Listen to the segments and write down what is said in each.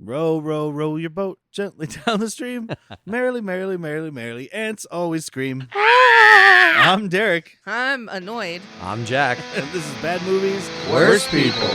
Row, row, row your boat gently down the stream. Merrily, merrily, merrily, merrily, ants always scream. I'm Derek. I'm annoyed. I'm Jack. And this is Bad Movies, Worst People.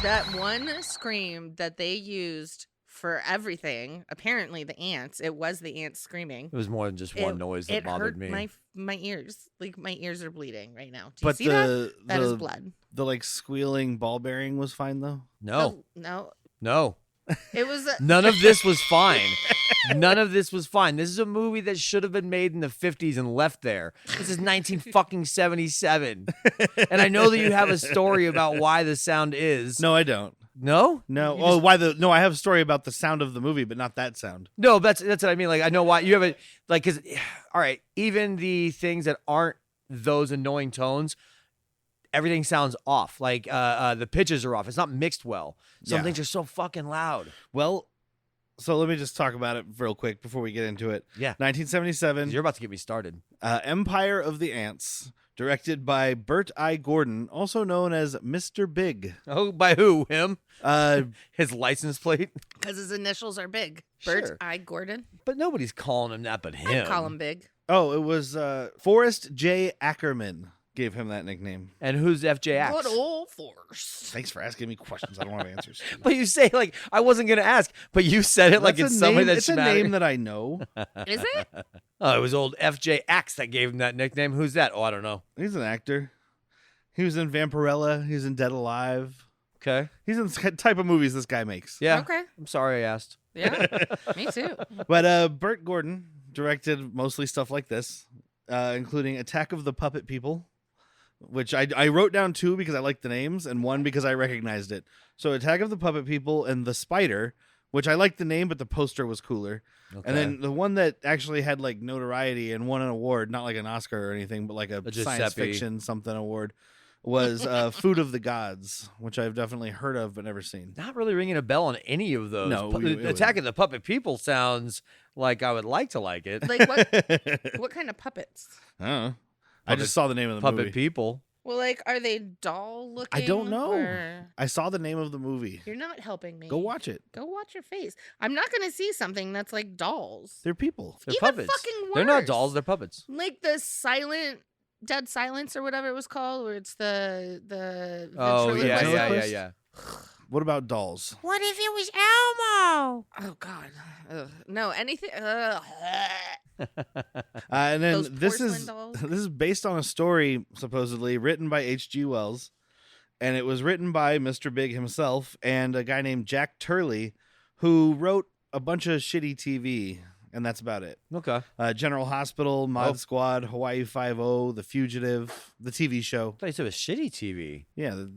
That one scream that they used for everything, apparently the ants, it was the ants screaming. It was more than just one noise that bothered me. My ears. Like, my ears are bleeding right now. Do you But see that? That is blood. The like squealing ball bearing was fine though. No. No. It was None of this was fine. None of this was fine. This is a movie that should have been made in the 50s and left there. This is 1977. And I know that you have a story about why the sound is. No, I don't. No? No. You Oh, why the? No, I have a story about the sound of the movie, but not that sound. No, that's what I mean. Like, I know why you have it. Like, because, all right, even the things that aren't those annoying tones, everything sounds off. Like, the pitches are off. It's not mixed well. Some things are so fucking loud. Well, so let me just talk about it real quick before we get into it. Yeah. 1977. You're about to get me started. Empire of the Ants, directed by Bert I. Gordon, also known as Mr. Big. Oh, by who? Him? His license plate? because his initials are big. Sure. Bert I. Gordon. But nobody's calling him that but him. I call him big. Oh, it was Forrest J. Ackerman gave him that nickname. And who's FJ Good Axe? old Force. Thanks for asking me questions. I don't have answers. But you say, like, I wasn't going to ask, but you said it like That's it's a somebody name, that it's should a matter. name that I know. Is it? Oh, it was old FJ Axe that gave him that nickname. Who's that? Oh, I don't know. He's an actor. He was in Vampirella. He's in Dead Alive. Okay. He's in the type of movies this guy makes. Yeah. Okay. I'm sorry I asked. Yeah. Me too. But Bert Gordon directed mostly stuff like this, including Attack of the Puppet People, which I wrote down two because I liked the names, and one because I recognized it. So Attack of the Puppet People and The Spider, which I liked the name, but the poster was cooler. Okay. And then the one that actually had like notoriety and won an award, not like an Oscar or anything, but like a science Giuseppe. fiction something award, was Food of the Gods, which I've definitely heard of but never seen. Not really ringing a bell on any of those. No, Attack of the Puppet People sounds like I would like to like it. Like what kind of puppets? I don't know. I just saw the name of the Puppet movie. People. Well, like, are they doll looking? I don't know. or- I saw the name of the movie. You're not helping me. Go watch it. Go watch your face. I'm not going to see something that's like dolls. They're people. They're Even puppets. fucking They're not worse. dolls. They're puppets. Like the Dead Silence or whatever it was called, where it's the Oh, yeah, ventriloquist. yeah, yeah, Ventriloquist? yeah. What about dolls? What if it was Elmo? Oh God, Ugh. No, anything. And then Those this porcelain is dolls? this is based on a story supposedly written by H.G. Wells, and it was written by Mr. Big himself and a guy named Jack Turley, who wrote a bunch of shitty TV, and that's about it. Okay. General Hospital, Mod Oh. Squad, Hawaii Five-0, The Fugitive, the TV show. I thought you said it was shitty TV. Yeah, the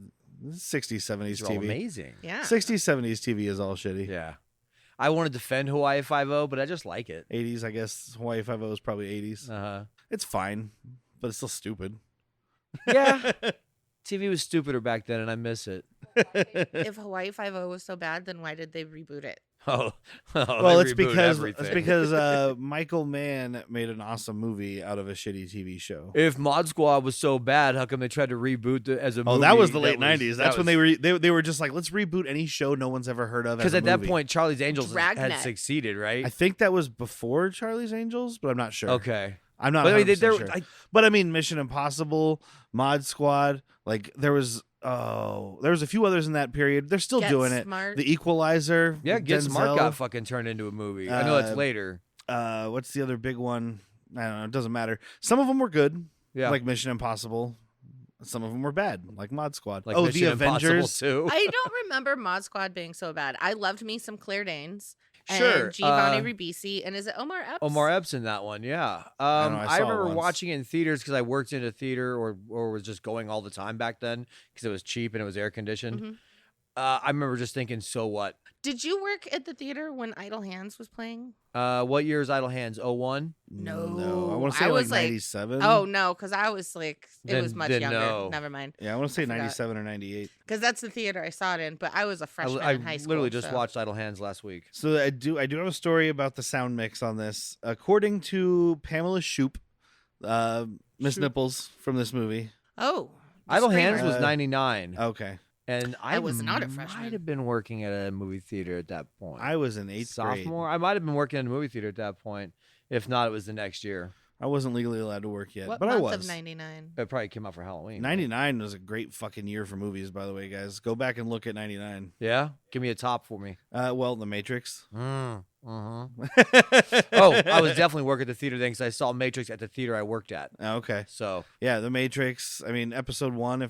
60s, 70s These are all TV. amazing. Yeah. 60s, 70s TV is all shitty. Yeah. I want to defend Hawaii Five-0, but I just like it. 80s, I guess. Hawaii Five-0 is probably 80s. Uh-huh. It's fine, but it's still stupid. Yeah. TV was stupider back then, and I miss it. If Hawaii Five-0 was so bad, then why did they reboot it? Oh, Well, they it's reboot everything. because Michael Mann made an awesome movie out of a shitty TV show. If Mod Squad was so bad, how come they tried to reboot it as a movie? Oh, that was the late was- '90s. That's when they were just like, let's reboot any show no one's ever heard of. Because as a at that movie. point, Charlie's Angels had Dragnet. succeeded, right? I think that was before Charlie's Angels, but I'm not sure. Okay. I'm not. But I mean, 100% there, sure. I, But I mean, Mission Impossible, Mod Squad, like there was a few others in that period. They're still Get doing it. Smart. The Equalizer. yeah, Get Smart Denzel. got fucking turned into a movie. I know that's later. What's the other big one? I don't know. It doesn't matter. Some of them were good, Yeah. like Mission Impossible. Some of them were bad, like Mod Squad. Like oh, Mission the Impossible Avengers. too. I don't remember Mod Squad being so bad. I loved me some Claire Danes. Sure, And Giovanni Ribisi. And is it Omar Epps? Omar Epps in that one, yeah. don't know, I I saw it remember once. watching it in theaters because I worked in a theater or was just going all the time back then because it was cheap and it was air conditioned. Mhm. I remember just thinking, so what? Did you work at the theater when Idle Hands was playing? What year is Idle Hands? 01? No, I want to I say was like like- 97. Oh no, because I was like, it was Then- much then younger. no. Never mind. yeah, I want to say I forgot. 97 or 98. Because that's the theater I saw it in, but I was a freshman I in high school. literally just so- watched Idle Hands last week. So I do have a story about the sound mix on this. According to Pamela Shoop, Miss Shoop. Nipples from this movie. Oh, the Idle screamer. Hands was Uh, 99. Okay, And I was not a might freshman. have been working at a movie theater at that point. I was in 8th grade. Sophomore? I might have been working at a movie theater at that point. If not, it was the next year. I wasn't legally allowed to work yet, What but I month was. of '99? It probably came out for Halloween. 99 was a great fucking year for movies, by the way, guys. Go back and look at 99. Yeah? Give me a top for me. Well, The Matrix. Oh, I was definitely working at the theater then because I saw Matrix at the theater I worked at. Okay. So Yeah, The Matrix. I mean, episode 1,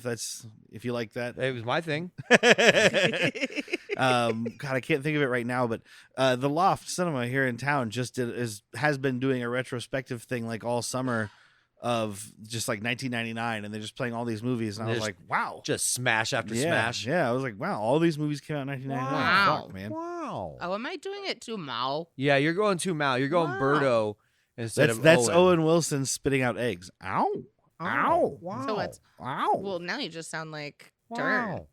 if you like that. it was my thing. God, I can't think of it right now, but the Loft Cinema here in town has been doing a retrospective thing like all summer of just like 1999, and they're just playing all these movies, and I was Just- like, wow. Just smash after Yeah, smash. yeah, I was like, wow, all these movies came out in 1999. Wow. Fuck, man. Wow. Oh, am I doing it too Mao? Yeah, you're going too Mal. You're going Wow. Birdo instead That's of Owen Wilson spitting out eggs. Ow. Ow. Wow. So it's Wow. well now you just sound like dirt. Wow.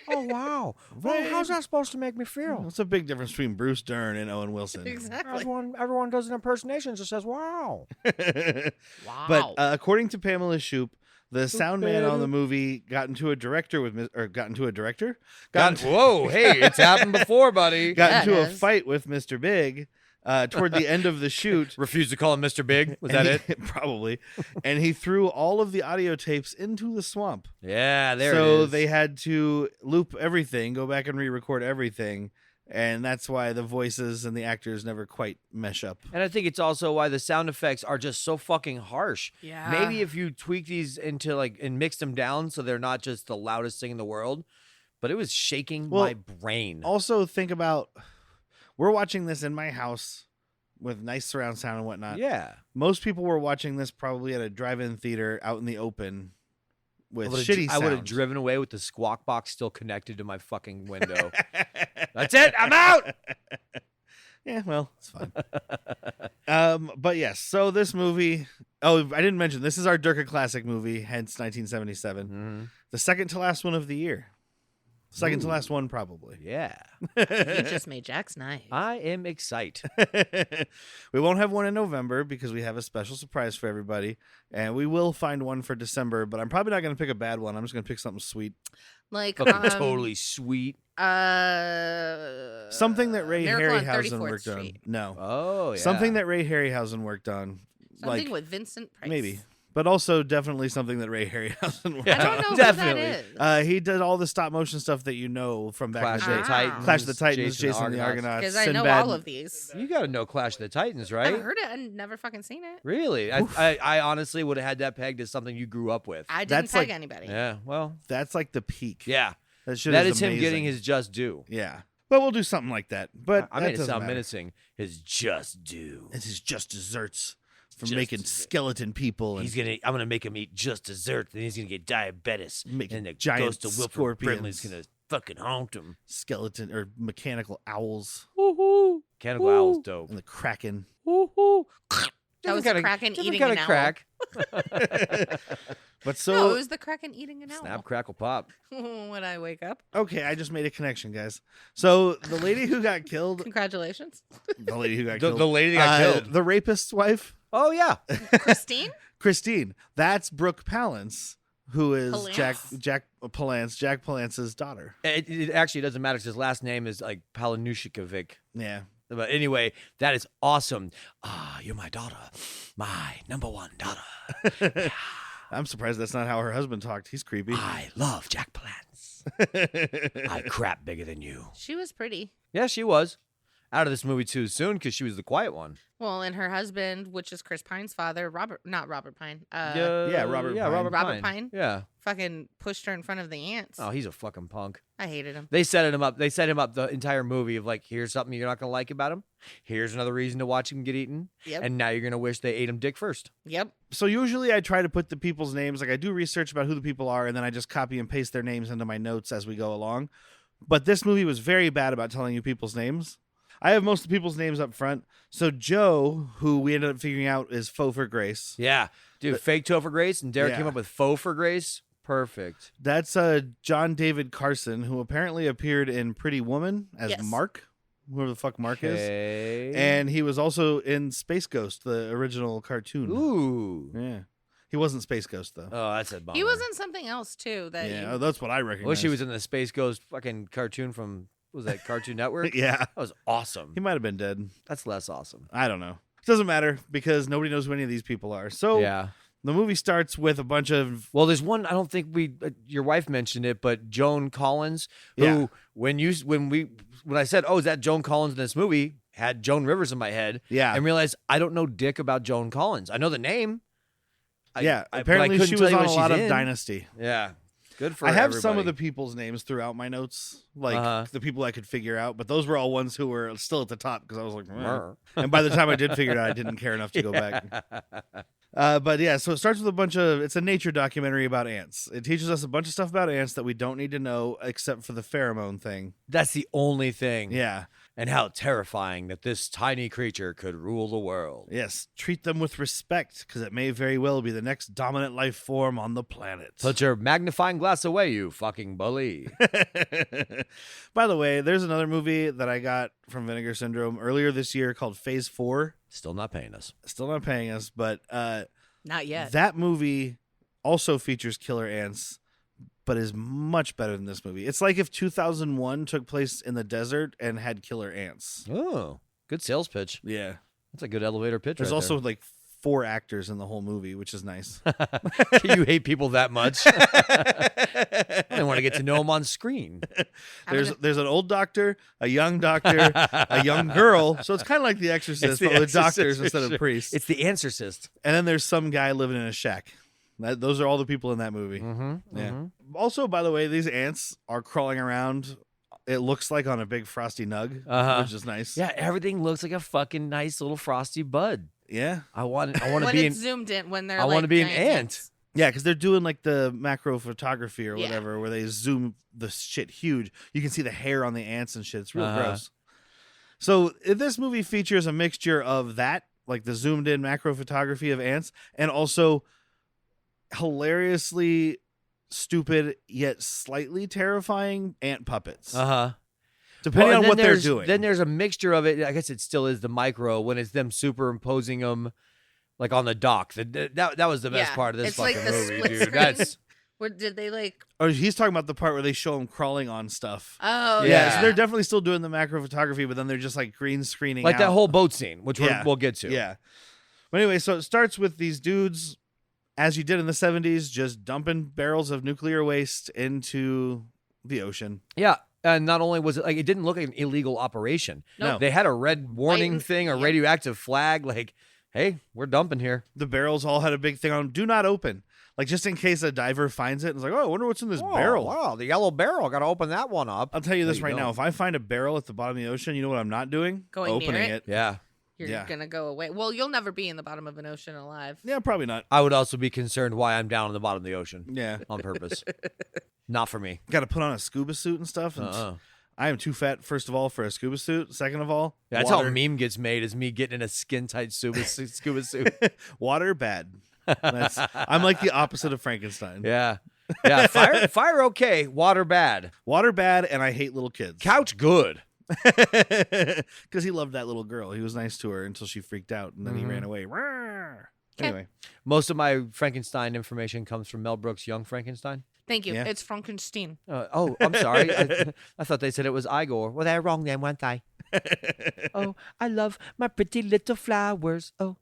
Oh, wow. Well, how's that supposed to make me feel? What's a big difference between Bruce Dern and Owen Wilson? Exactly. Everyone does an impersonation and says, wow. Wow. But according to Pamela Shoop, the sound man on the movie got into a director. Whoa, hey, it's happened before, buddy. got Yeah, into it a is. fight with Mr. Big toward the end of the shoot. Refused to call him Mr. Big. Was that And it? Probably. And he threw all of the audio tapes into the swamp. Yeah, there it So is. they had to loop everything, go back and re-record everything. And that's why the voices and the actors never quite mesh up. And I think it's also why the sound effects are just so fucking harsh. yeah. Maybe if you tweak these into and mix them down so they're not just the loudest thing in the world, but it was shaking Well, my brain. Also, think about, we're watching this in my house with nice surround sound and whatnot. Yeah. Most people were watching this probably at a drive-in theater out in the open with shitty I sound. would have driven away with the squawk box still connected to my fucking window. That's it. I'm out. Yeah, well, it's fine. But yes, so this movie. Oh, I didn't mention this is our Dirka Classic movie, hence 1977. Mhm. The second to last one of the year. Second to Ooh. last one, probably. Yeah. you just made Jack's night. I am excited. We won't have one in November because we have a special surprise for everybody, and we will find one for December. But I'm probably not going to pick a bad one. I'm just going to pick something sweet, Like Fucking totally sweet. something that Ray Miracle on Harryhausen 34th worked on. Street. No, Oh, yeah. something that Ray Harryhausen worked on, Something like with Vincent Price. maybe, but also definitely something that Ray Harryhausen worked I on. don't know Definitely. who that is. He did all the stop motion stuff that you know from back Clash in the of day. the Ah. Titans. Clash of the Titans, Jason the Argonauts. Argonauts, Because I know Sinbad. all of these. You got to know Clash of the Titans, right? I've heard it and never fucking seen it. Really? I honestly would have had that pegged as something you grew up with. I didn't That's tag like- anybody. Yeah, well, That's like the peak. yeah. That shit That is is him amazing. getting his just due. Yeah, but we'll do something like that. But I that made it doesn't sound matter. menacing. His just due. This is just desserts from Just making desserts. skeleton people and I'm gonna make him eat just dessert, then he's gonna get diabetes. Making and the giant ghost of Wilford scorpions. Brimley's gonna fucking haunt him. skeleton or mechanical owls Woohoo! Mechanical owl's dope. and the kraken. Woohoo! That was the Kraken eating kind an of owl. crack. But so No, it was the Kraken eating an owl. Snap, crackle, pop. when I wake up. okay, I just made a connection, guys. So the lady who got killed, Congratulations. the lady who got The killed, lady that got killed. the rapist's wife, Oh yeah. Christine? Christine. That's Brooke Palance, who is Palance? Jack Palance's daughter. It actually doesn't matter because his last name is like Palanushikovic. Yeah. But anyway, that is awesome. You're my daughter. My number one daughter. I'm surprised that's not how her husband talked. He's creepy. I love Jack Palance. I crap bigger than you. She was pretty. Yeah, she was. Out of this movie too soon because she was the quiet one. Well, and her husband, which is Chris Pine's father, not Robert Pine. Yeah, Robert Pine. Robert Pine? Yeah. Fucking pushed her in front of the ants. Oh, he's a fucking punk. I hated him. They set him up. They set him up the entire movie of like, here's something you're not gonna like about him. Here's another reason to watch him get eaten. Yep. And now you're gonna wish they ate him dick first. Yep. So usually I try to put the people's names, like I do research about who the people are, and then I just copy and paste their names into my notes as we go along. But this movie was very bad about telling you people's names. I have most of the people's names up front. So Joe, who we ended up figuring out is Faux for Grace. Yeah. Dude, fake Topher Grace, and Derek came up with Faux for Grace. Perfect. That's John David Carson, who apparently appeared in Pretty Woman as Mark, whoever the fuck Mark is. And he was also in Space Ghost, the original cartoon. Ooh. Yeah. He wasn't Space Ghost, though. Oh, that's a bummer. He was in something else, too. That's what I recognize. I wish he was in the Space Ghost fucking cartoon from, what was that, Cartoon Network? Yeah. That was awesome. He might have been dead. That's less awesome. I don't know. It doesn't matter because nobody knows who any of these people are. So the movie starts with a bunch of... Well, there's one, I don't think your wife mentioned it, but Joan Collins, who, when I said, oh, is that Joan Collins in this movie, had Joan Rivers in my head. Yeah. And realized I don't know dick about Joan Collins. I know the name. Apparently she was on a lot of Dynasty. Yeah. Good for I have everybody. some of the people's names throughout my notes, like the people I could figure out, but those were all ones who were still at the top because I was like, and by the time I did figure it out, I didn't care enough to go back. But yeah, so it starts with it's a nature documentary about ants. It teaches us a bunch of stuff about ants that we don't need to know except for the pheromone thing. That's the only thing. Yeah. And how terrifying that this tiny creature could rule the world. Yes. Treat them with respect because it may very well be the next dominant life form on the planet. Put your magnifying glass away, you fucking bully. By the way, there's another movie that I got from Vinegar Syndrome earlier this year called Phase 4. Still not paying us. But not yet. That movie also features killer ants, but is much better than this movie. It's like if 2001 took place in the desert and had killer ants. Oh, good sales pitch. Yeah. That's a good elevator pitch. There's right also there. like 4 actors in the whole movie, which is nice. You hate people that much? I don't want to get to know them on screen. There's an old doctor, a young doctor, a young girl. So it's kind of like The Exorcist, but with doctors instead of priests. It's the Exorcist. And then there's some guy living in a shack. Those are all the people in that movie. Yeah. Also, by the way, these ants are crawling around. It looks like on a big frosty nug, which is nice. Yeah, everything looks like a fucking nice little frosty bud. Yeah, I want to when be it's zoomed in when they're. I want to be an ant. Yeah, because they're doing like the macro photography or whatever, where they zoom the shit huge. You can see the hair on the ants and shit. It's real gross. So this movie features a mixture of that, like the zoomed in macro photography of ants, and also hilariously stupid yet slightly terrifying ant puppets. Depending on what they're doing. Then there's a mixture of it. I guess it still is the micro when it's them superimposing them like on the dock. That was the best part of this fucking movie, dude. That's what did they like? Oh, he's talking about the part where they show them crawling on stuff. Oh, yeah. So they're definitely still doing the macro photography, but then they're just like green screening like out. that whole boat scene, which we'll get to. Yeah. But anyway, so it starts with these dudes, as you did in the 70s, just dumping barrels of nuclear waste into the ocean. Yeah. And not only was it like, it didn't look like an illegal operation. No. They had a red warning thing, a radioactive flag, like, hey, we're dumping here. The barrels all had a big thing on them. Do not open. Like, just in case a diver finds it and is like, oh, I wonder what's in this barrel. Wow, the yellow barrel. Got to open that one up. I'll tell you this right now. If I find a barrel at the bottom of the ocean, you know what I'm not doing? Opening near it. Yeah. You're going to go away. Well, you'll never be in the bottom of an ocean alive. Yeah, probably not. I would also be concerned why I'm down in the bottom of the ocean. Yeah. On purpose. Not for me. Got to put on a scuba suit and stuff. And I am too fat, first of all, for a scuba suit. Second of all, that's how a meme gets made, is me getting in a skin-tight scuba suit. Water, bad. I'm like the opposite of Frankenstein. Yeah. Yeah, fire okay, water bad. Water bad, and I hate little kids. Couch good. Because he loved that little girl. He was nice to her until she freaked out, and then he ran away. Anyway. Most of my Frankenstein information comes from Mel Brooks' Young Frankenstein. Thank you. Yeah. It's Frankenstein. Oh, I'm sorry. I thought they said it was Igor. Well, they're wrong then, weren't I? Oh, I love my pretty little flowers. Oh,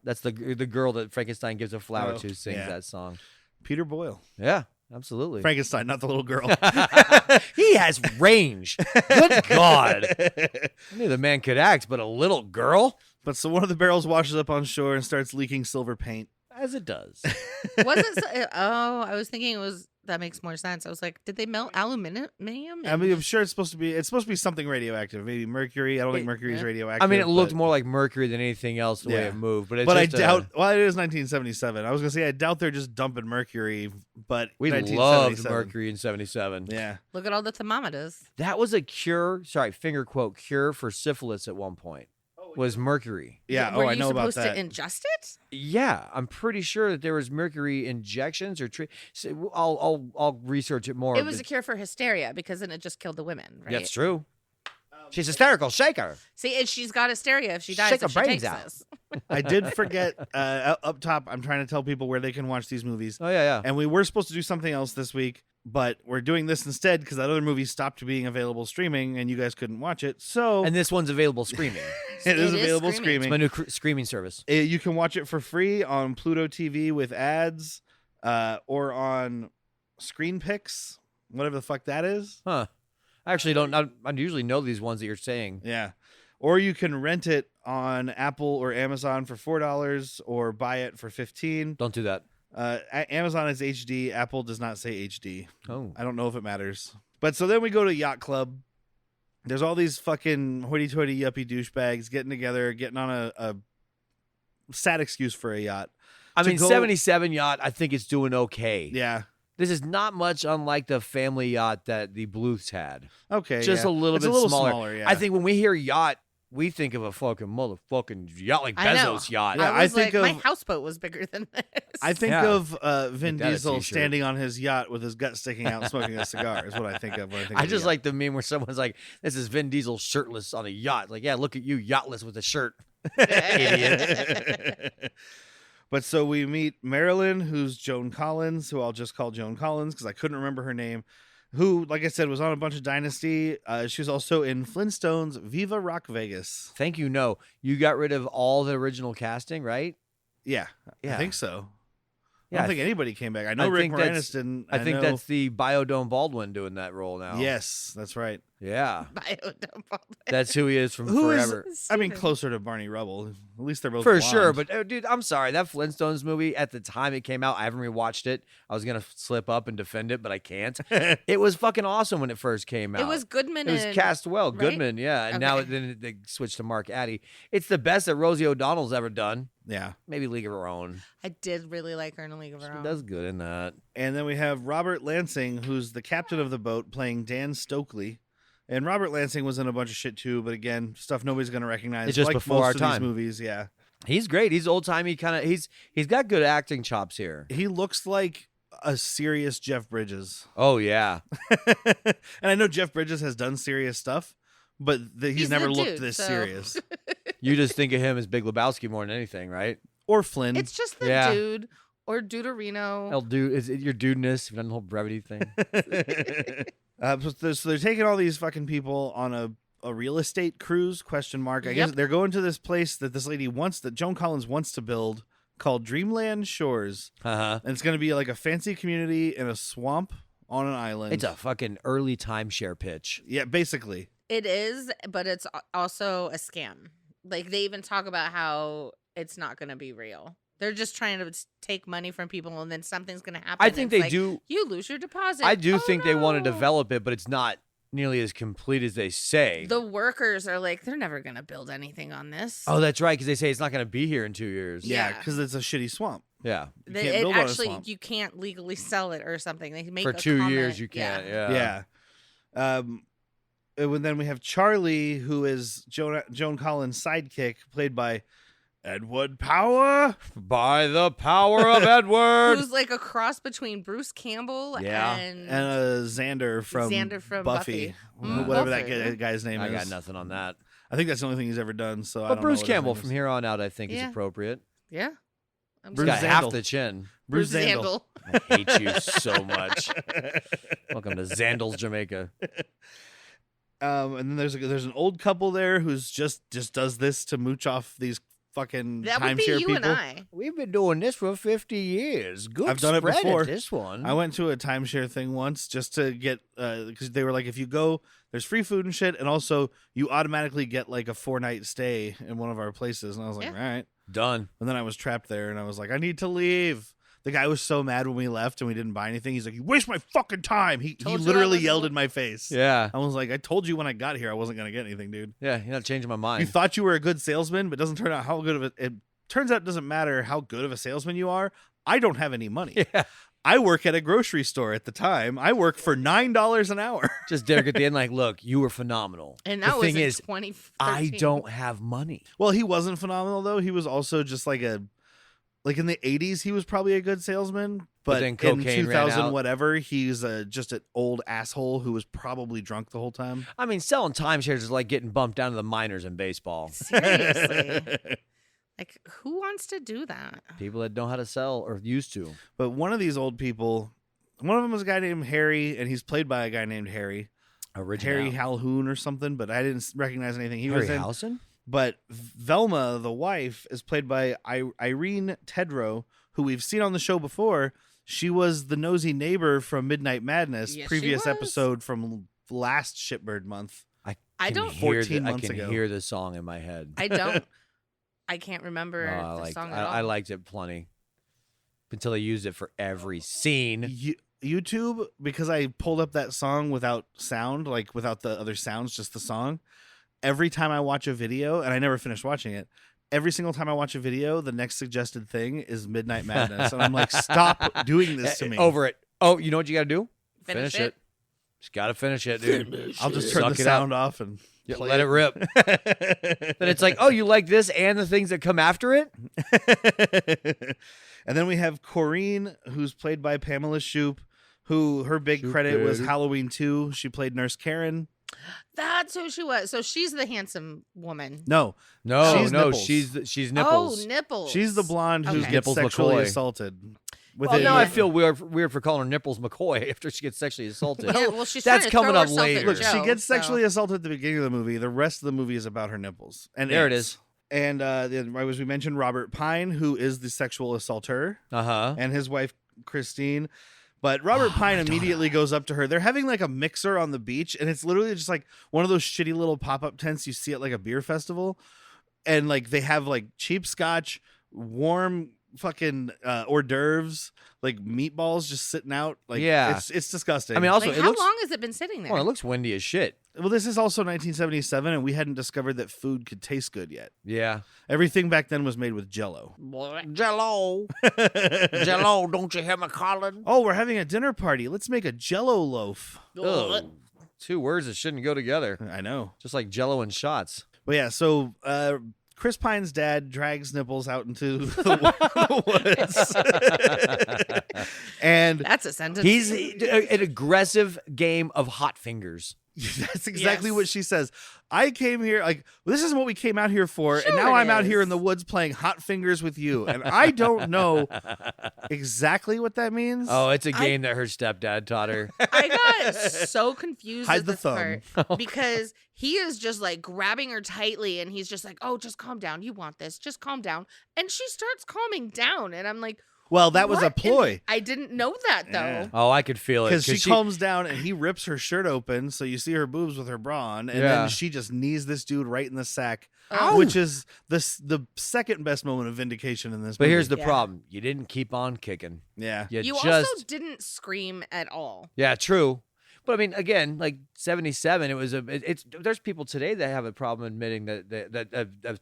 that's the girl that Frankenstein gives a flower to sings that song. Peter Boyle. Yeah, absolutely. Frankenstein, not the little girl. He has range. Good God. I knew the man could act, but a little girl? But so one of the barrels washes up on shore and starts leaking silver paint. as it does. Was it? I was thinking it was. That makes more sense. I was like, did they melt aluminum? I mean, I'm sure it's supposed to be something radioactive. Maybe mercury. I don't think mercury is radioactive. I mean, it looked more like mercury than anything else the way it moved. But I doubt. Well, it is 1977. I was gonna say I doubt they're just dumping mercury. But we loved mercury in 77. Yeah. Look at all the thermometers. That was a cure. Sorry, finger quote cure for syphilis at one point. Was mercury. Yeah. Were I know about that. Were you supposed to ingest it? Yeah, I'm pretty sure that there was mercury injections or so I'll research it more. It was a cure for hysteria because then it just killed the women, right? That's true. She's hysterical. Shake her. See, she's got hysteria if she dies. Shake her if she brains takes out. this. I did forget up top. I'm trying to tell people where they can watch these movies. Oh yeah. And we were supposed to do something else this week, but we're doing this instead because that other movie stopped being available streaming, and you guys couldn't watch it. So and this one's available streaming. it is available streaming. It's my new streaming service. You can watch it for free on Pluto TV with ads, or on Screen Picks, whatever the fuck that is. Huh. I actually don't. I usually know these ones that you're saying. Yeah. Or you can rent it on Apple or Amazon for $4 or buy it for $15. Don't do that. Amazon is HD. Apple does not say HD. Oh. I don't know if it matters. But so then we go to Yacht Club. There's all these fucking hoity-toity yuppie douchebags getting together, getting on a sad excuse for a yacht. I mean, 77 yacht, I think it's doing okay. Yeah. This is not much unlike the family yacht that the Bluths had. Okay. Just a little bit smaller. Yeah. I think when we hear yacht, we think of a fucking motherfucking yacht like Bezos yacht. Yeah, I was think like, my houseboat was bigger than this. I think of Vin Like Diesel standing on his yacht with his gut sticking out, smoking a cigar. Is what I think of. When I think I of just yacht. like the meme where someone's like, "This is Vin Diesel shirtless on a yacht." Like, yeah, look at you, yachtless with a shirt, idiot. But so we meet Marilyn, who's Joan Collins, who I'll just call Joan Collins because I couldn't remember her name, who, like I said, was on a bunch of Dynasty. She was also in Flintstones Viva Rock Vegas. Thank you. No, you got rid of all the original casting, right? Yeah. I think so. Yeah, I don't think anybody came back. I know Rick Moranis didn't. I think that's the Biodome Baldwin doing that role now. Yes, that's right. Yeah. Biodome Baldwin. That's who he is from Who forever. I mean, closer to Barney Rubble. At least they're both For blonde. sure. But, dude, I'm sorry. That Flintstones movie, at the time it came out, I haven't rewatched it. I was going to slip up and defend it, but I can't. It was fucking awesome when it first came out. It was Goodman. It was cast well. right? Goodman, yeah. And now they switched to Mark Addy. It's the best that Rosie O'Donnell's ever done. Yeah. Maybe League of Her Own. I did really like her in A League of Her She Own. does good in that. And then we have Robert Lansing, who's the captain of the boat, playing Dan Stokely. And Robert Lansing was in a bunch of shit too, but again, stuff nobody's going to recognize. It's just like before most our of time. These movies, yeah. He's great. He's old timey kind of. He's got good acting chops here. He looks like a serious Jeff Bridges. Oh yeah. And I know Jeff Bridges has done serious stuff, but he's never the looked dude, this so. serious. You just think of him as Big Lebowski more than anything, right? Or Flynn. It's just the Yeah. dude or Deuterino. Hell, dude, is it your dudeness? You've done the whole brevity thing. So they're taking all these fucking people on a real estate cruise, question mark. I guess Yep. they're going to this place that this lady wants, that Joan Collins wants to build, called Dreamland Shores. Uh-huh. And it's going to be like a fancy community in a swamp on an island. It's a fucking early timeshare pitch. Yeah, basically. It is, but it's also a scam. Like, they even talk about how it's not going to be real. They're just trying to take money from people, and then something's going to happen. I think It's they like, do. You lose your deposit. I do Oh, think they want to no. develop it, but it's not nearly as complete as they say. The workers are like, they're never going to build anything on this. Oh, that's right, because they say it's not going to be here in 2 years. Yeah, Yeah. because it's a shitty swamp. Yeah. You can't build on a swamp. You can't legally sell it or something. They make For a 2 comment. years, you can't. Yeah. Yeah. And then we have Charlie, who is Joan Collins' sidekick, played by Edward Power. By the power of Edward. Who's like a cross between Bruce Campbell Yeah. and Xander from Buffy. Whatever Buffy. that guy's name I is. got nothing on that. I think that's the only thing he's ever done. So, I But don't Bruce know what his Campbell name from is. here on out, I think, is Yeah. appropriate. Yeah. I'm He's Bruce got sorry. half Zandel. the chin. Bruce Zandel. I hate you so much. Welcome to Zandel's Jamaica. And then there's an old couple there who's just does this to mooch off these fucking That would be timeshare you people. and I. We've been doing this for 50 years. Good I've done it spread at before. this one. I went to a timeshare thing once just to get because they were like, if you go, there's free food and shit, and also you automatically get like a 4-night stay in one of our places. And I was like, Yeah. all right. Done. And then I was trapped there, and I was like, I need to leave. The guy was so mad when we left and we didn't buy anything. He's like, you waste my fucking time. He Told you I literally wasn't yelled going- in my face. Yeah. I was like, I told you when I got here I wasn't going to get anything, dude. Yeah, you're not changing my You mind. thought you were a good salesman, but it doesn't turn out how good of it turns out it doesn't matter how good of a salesman you are. I don't have any money. Yeah. I work at a grocery store at the time. I work for $9 an hour. Just Derek at the end, like, look, you were phenomenal. And the that was thing in is, 2013. I don't have money. Well, he wasn't phenomenal though. He was also just like in the 80s he was probably a good salesman, but then in cocaine ran 2000 out. whatever, he's just an old asshole who was probably drunk the whole time. I mean, selling timeshares is like getting bumped down to the minors in baseball. Seriously. Like, who wants to do that? People that know how to sell or used to. But one of these old people, one of them was a guy named Harry, and he's played by a guy named Harry Original. Calhoun or something, but I didn't recognize anything he Harry was in. Housen? But Velma, the wife, is played by Irene Tedrow, who we've seen on the show before. She was the nosy neighbor from Midnight Madness, Yes, she previous was. episode from last Shitbird month. I don't- 14 I months can ago. hear the song in my head. I can't remember Oh, the song at all. I liked it plenty. Until they used it for every scene. YouTube, because I pulled up that song without sound, like without the other sounds, just the song. Every time I watch a video, and I never finished watching it, every single time I watch a video, the next suggested thing is Midnight Madness. And I'm like, stop doing this to me. Over it. Oh, you know what you got to do? Finish it. Just got to finish it, dude. I'll just turn Suck the it up. sound off and Yeah, play let it rip. Then it's like, oh, you like this and the things that come after it? And then we have Corrine, who's played by Pamela Shoop, who her big Shoop credit was baby. Halloween 2. She played Nurse Karen. That's who she was. So she's the handsome woman. No, No, She's no, nipples. she's nipples. Oh, nipples. she's the blonde who Okay. gets Nipples sexually McCoy. assaulted. With Well, a- now I feel weird for calling her Nipples McCoy after she gets sexually assaulted. Yeah, well, she's That's trying to coming throw up herself at later. Look, Joe, she gets so- sexually assaulted at the beginning of the movie. The rest of the movie is about her nipples. And There it ants. is. And as we mentioned, Robert Pine, who is the sexual assaulter, Uh-huh. and his wife Christine. But Robert Pine immediately goes up to her. They're having like a mixer on the beach, and it's literally just like one of those shitty little pop-up tents you see at like a beer festival. And like they have like cheap scotch, warm fucking hors d'oeuvres, like meatballs just sitting out. Like Yeah. it's disgusting. I mean, also, Like, it how looks, long has it been sitting there? well, it looks windy as shit. well, this is also 1977, and we hadn't discovered that food could taste good yet. Yeah. Everything back then was made with Jell-O. Jello. Jello, don't you hear me calling? Oh, we're having a dinner party. Let's make a Jell-O loaf. Ugh. Two words that shouldn't go together. I know. Just like Jello and shots. But yeah, so Chris Pine's dad drags Nipples out into the woods. And That's a sentence. He's an aggressive game of hot fingers. that's exactly Yes. what she says. I came here, like, this isn't what we came out here for. And Sure now it I'm out here is. in the woods playing hot fingers with you. And I don't know exactly what that means. Oh, it's a game that her stepdad taught her. I got so confused Hide at the this thumb. part because he is just like grabbing her tightly and he's just like, oh, just calm down. You want this. Just calm down. And she starts calming down. And I'm like, Well, that was a what in- ploy. I didn't know that though. Yeah. Oh, I could feel it. Because she calms down and he rips her shirt open, so you see her boobs with her bra on, and Yeah. then she just knees this dude right in the sack, Ow. which is the second best moment of vindication in this But movie. here's the Yeah. problem. You didn't keep on kicking. yeah. You You just also didn't scream at all. Yeah, true. But I mean, again, like 77, it was it's there's people today that have a problem admitting that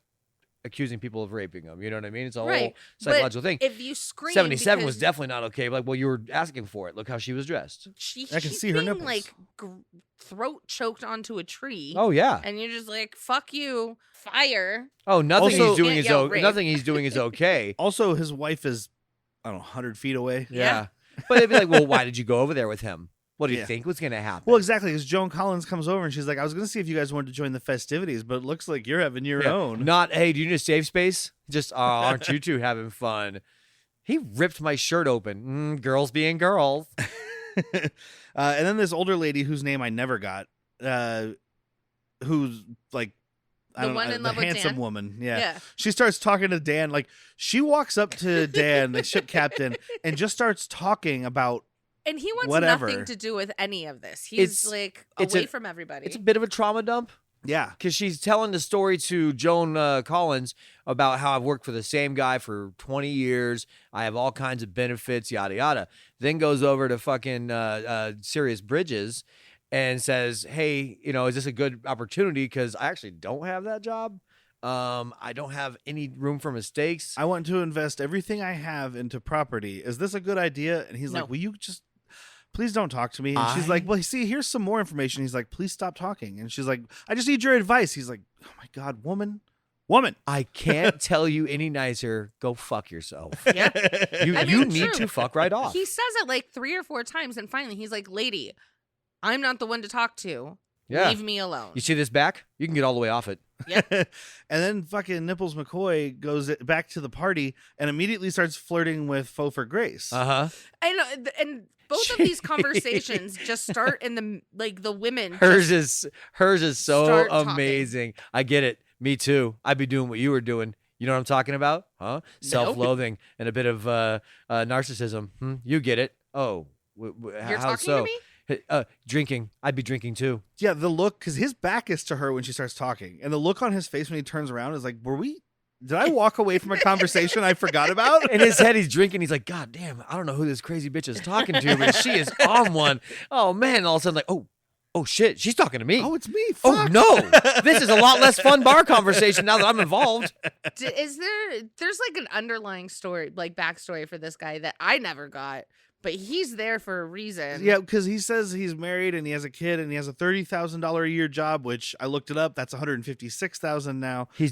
accusing people of raping them. You know what I mean? It's a whole Right. psychological thing. If you scream, 77 was because definitely not okay. Like, well, you were asking for it. Look how she was dressed. I can she's see her being, nipples. like throat choked onto a tree. Oh yeah. And you're just like, fuck you, fire. Oh, nothing Also- he's doing Can't is yell rape. nothing he's doing is okay. Also, his wife is, I don't know, 100 feet away. Yeah. But they'd be like, well, why did you go over there with him? What do you Yeah. think was going to happen? Well, exactly, because Joan Collins comes over and she's like, I was going to see if you guys wanted to join the festivities, but it looks like you're having your Yeah. own. Not, hey, do you need a safe space? Just, oh, aren't you two having fun? He ripped my shirt open. Girls being girls. And then this older lady whose name I never got, who's like, I The don't one know, in the love with handsome Dan? woman. Yeah. Yeah. She starts talking to Dan. Like, she walks up to Dan, the ship captain, and just starts talking about, And he wants Whatever. nothing to do with any of this. He's It's- like it's away a- from everybody. It's a bit of a trauma dump. Yeah. Because she's telling the story to Joan Collins about how I've worked for the same guy for 20 years. I have all kinds of benefits, yada, yada. Then goes over to fucking Sirius Bridges and says, hey, is this a good opportunity? Because I actually don't have that job. I don't have any room for mistakes. I want to invest everything I have into property. Is this a good idea? And he's No. like, will you just please don't talk to me? And she's like, well, see, here's some more information. He's like, please stop talking. And she's like, I just need your advice. He's like, oh my God, woman. I can't tell you any nicer. Go fuck yourself. Yeah. You need to fuck right off. He says it like 3 or 4 times, and finally he's like, lady, I'm not the one to talk to. Yeah. Leave me alone. You see this back? You can get all the way off it. Yep. And then fucking Nipples McCoy goes back to the party and immediately starts flirting with Faux for Grace. Uh-huh. I know, and both of these conversations just start in the women. Hers is so start talking. amazing. I get it. Me too. I'd be doing what you were doing. You know what I'm talking about? Huh? Self-loathing and a bit of narcissism. You get it. Oh, You're how talking so? to me? Drinking. I'd be drinking too. Yeah, the look, because his back is to her when she starts talking. And the look on his face when he turns around is like, did I walk away from a conversation I forgot about? In his head, he's drinking. He's like, God damn, I don't know who this crazy bitch is talking to, but she is on one. Oh, man. All of a sudden, like, oh, shit. She's talking to me. Oh, it's me. Oh, Fuck. no. This is a lot less fun bar conversation now that I'm involved. There's like an underlying story, like backstory for this guy that I never got, but he's there for a reason. Yeah, because he says he's married and he has a kid and he has a $30,000 a year job, which I looked it up. That's $156,000 now. He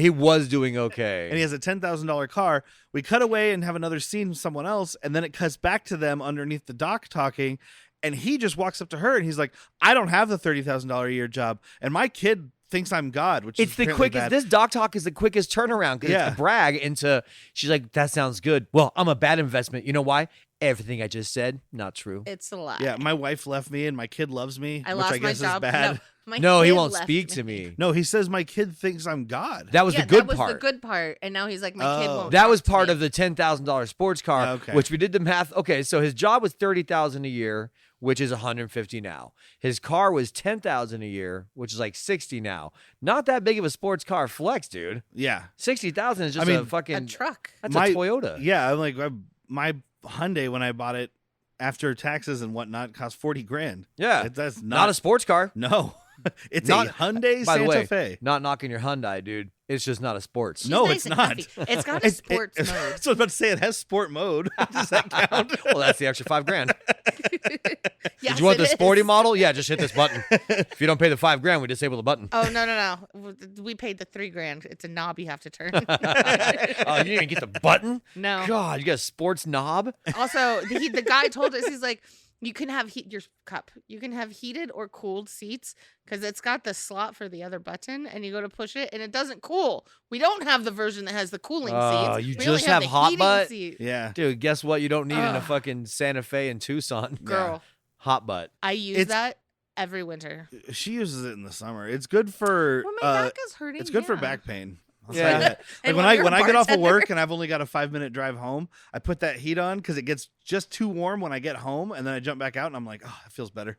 was doing okay. And he has a $10,000 car. We cut away and have another scene with someone else, and then it cuts back to them underneath the dock talking. And he just walks up to her and he's like, I don't have the $30,000 a year job, and my kid thinks I'm God, which it's is the apparently quickest. bad. This doc talk is the quickest turnaround because it's a brag into. She's like, that sounds good. Well, I'm a bad investment. You know why? Everything I just said, not true. It's a lie. Yeah, my wife left me and my kid loves me, I which lost I guess my job. is bad. No, he kid won't left speak to me. No, he says my kid thinks I'm God. That was Yeah, the good that was part. the good part, and now he's like, my kid won't. That talk was to part me. of the $10,000 sports car, Okay. which we did the math. Okay, so his job was $30,000 a year, which is $150 now. His car was $10,000 a year, which is like $60 now. Not that big of a sports car flex, dude. Yeah. $60,000 is just a fucking a truck. That's a Toyota. Yeah, I'm like, my Hyundai when I bought it after taxes and whatnot cost $40,000. Yeah, That's not a sports car. No. It's Not- a Hyundai By Santa the way, Fe. not knocking your Hyundai, dude. It's just not a sports. She's No, nice it's and not. comfy. It's got a sports mode. So I was about to say it has sport mode. Does that count? Well, that's the extra $5,000. Yes, Did you want it the sporty is. model? Yeah, just hit this button. If you don't pay the $5,000, we disable the button. Oh no! We paid the $3,000. It's a knob you have to turn. Oh, you didn't even get the button? No. God, you got a sports knob? Also, the guy told us, he's like, you can have your cup. You can have heated or cooled seats because it's got the slot for the other button, and you go to push it, and it doesn't cool. We don't have the version that has the cooling Oh, seats. you We just only have the hot heating butt? seat. Yeah. Dude, guess what you don't need in a Ugh. fucking Santa Fe in Tucson? Girl, Hot butt. I use It's- that every winter. She uses it in the summer. It's good for When my back is hurting, it's good for yeah. back pain. I'll Yeah. say that. Like And when when you're when a I get off of bartender. work and I've only got a 5-minute drive home, I put that heat on because it gets just too warm when I get home, and then I jump back out and I'm like, oh, it feels better,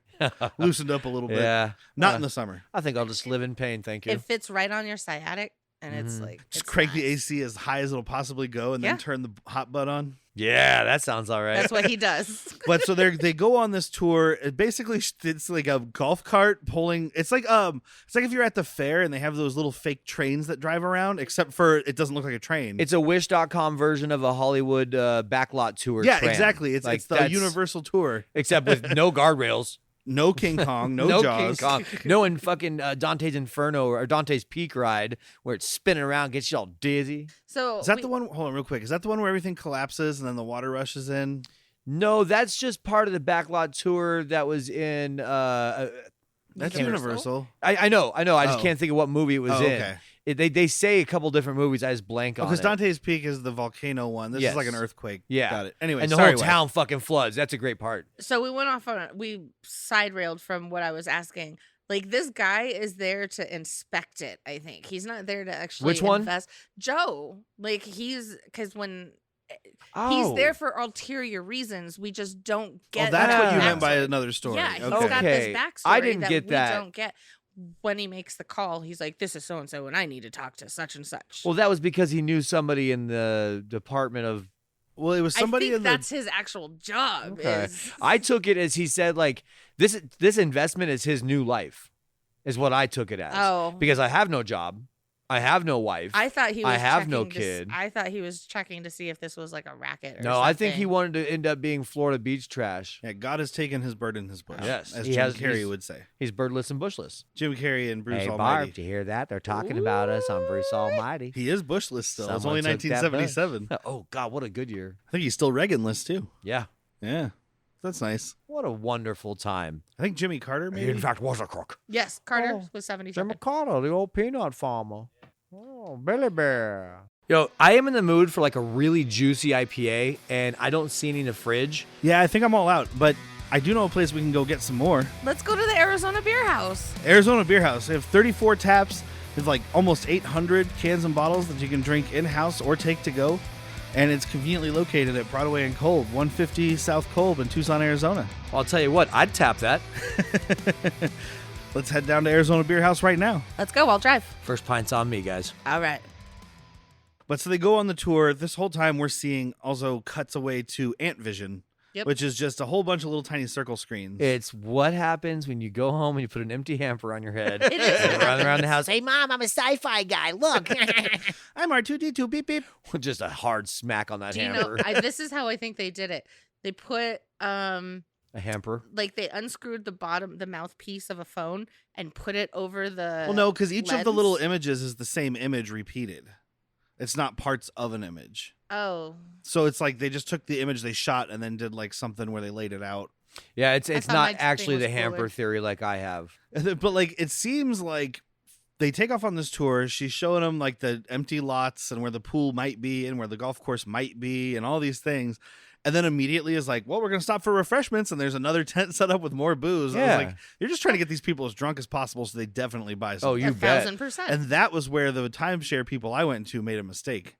loosened up a little bit. Yeah. Not in the summer. I think I'll just live in pain, thank you. It fits right on your sciatic, and it's like Just it's crank the nice. AC as high as it'll possibly go, and Yeah. then turn the hot butt on. Yeah, that sounds all right. That's what he does. But so they go on this tour. It basically it's like a golf cart pulling. It's like if you're at the fair and they have those little fake trains that drive around, except for it doesn't look like a train. It's a Wish.com version of a Hollywood backlot tour. yeah, tram. exactly. It's Like, it's the that's- Universal tour. Except with no guardrails. No King Kong, no Jaws. King Kong. No in fucking Dante's Inferno or Dante's Peak ride where it's spinning around, gets you all dizzy. So Is that the one? Hold on, real quick. Is that the one where everything collapses and then the water rushes in? No, that's just part of the backlot tour that was in. That's Universal? Universal. I know. I just Oh. can't think of what movie it was Oh, in. okay. They say a couple different movies. I just blank on Because it. Dante's Peak is the volcano one. This is like an Yes. earthquake. Yeah. Got it. Anyway, and the sorry, whole Wes. town fucking floods. That's a great part. So we went off on we side railed from what I was asking. Like this guy is there to inspect it. I think he's not there to actually Which one? invest. Joe, like because when Oh. he's there for ulterior reasons, we just don't Oh, get. that's what you that meant by backstory. another story. Yeah, he's okay. got this Okay. backstory I didn't that get we that. don't get. when he makes the call, he's like, "This is so and so, and I need to talk to such and such." Well, that was because he knew somebody in the Department of. Well, it was somebody I think in that's his actual job. Okay. Is... I took it as he said, like, this investment is his new life, is what I took it as. Oh. Because I have no job. I have no wife. I thought he was I have checking no to kid. I thought he was checking to see if this was like a racket or No, something. I think he wanted to end up being Florida beach trash. Yeah, God has taken his bird in his bush. Yes, as he Jim has- Carrey he's- would say. He's birdless and bushless. Jim Carrey and Bruce Hey, Almighty. Barb, do you hear that? They're talking about us on Bruce Almighty. He is bushless still. It's Someone only took that 1977. Oh, God, what a good year. I think he's still Reaganless too. Yeah. Yeah, that's nice. What a wonderful time. I think Jimmy Carter He, maybe. in fact, was a crook. Yes, Carter Oh, was Jim 77. McConnell, the old peanut farmer. Oh, Billy Bear. Yo, I am in the mood for like a really juicy IPA, and I don't see any in the fridge. Yeah, I think I'm all out, but I do know a place we can go get some more. Let's go to the Arizona Beer House. Arizona Beer House. They have 34 taps. They have like almost 800 cans and bottles that you can drink in-house or take to go. And it's conveniently located at Broadway and Kolb, 150 South Kolb in Tucson, Arizona. I'll tell you what, I'd tap that. Let's head down to Arizona Beer House right now. Let's go. I'll drive. First pint's on me, guys. All right. But so they go on the tour. This whole time we're seeing also cuts away to Ant Vision, Yep. which is just a whole bunch of little tiny circle screens. It's what happens when you go home and you put an empty hamper on your head. It is. And run around the house. Hey, Mom, I'm a sci-fi guy. Look. I'm R2D2, beep beep. Just a hard smack on that Do you hamper. know? This is how I think they did it. They put A hamper. like they unscrewed the mouthpiece of a phone and put it over the. Well, no, because each of the little lens. images is the same image repeated. It's not parts of an image. Oh. So it's like they just took the image they shot and then did like something where they laid it out. Yeah, it's thought not my thing actually was the hamper cooler. theory like I have. But like it seems like they take off on this tour. She's showing them like the empty lots and where the pool might be and where the golf course might be and all these things. And then immediately is like, well, we're going to stop for refreshments. And there's another tent set up with more booze. I Yeah. was like, you're just trying to get these people as drunk as possible so they definitely buy something. Oh, you bet. 1,000%. And that was where the timeshare people I went to made a mistake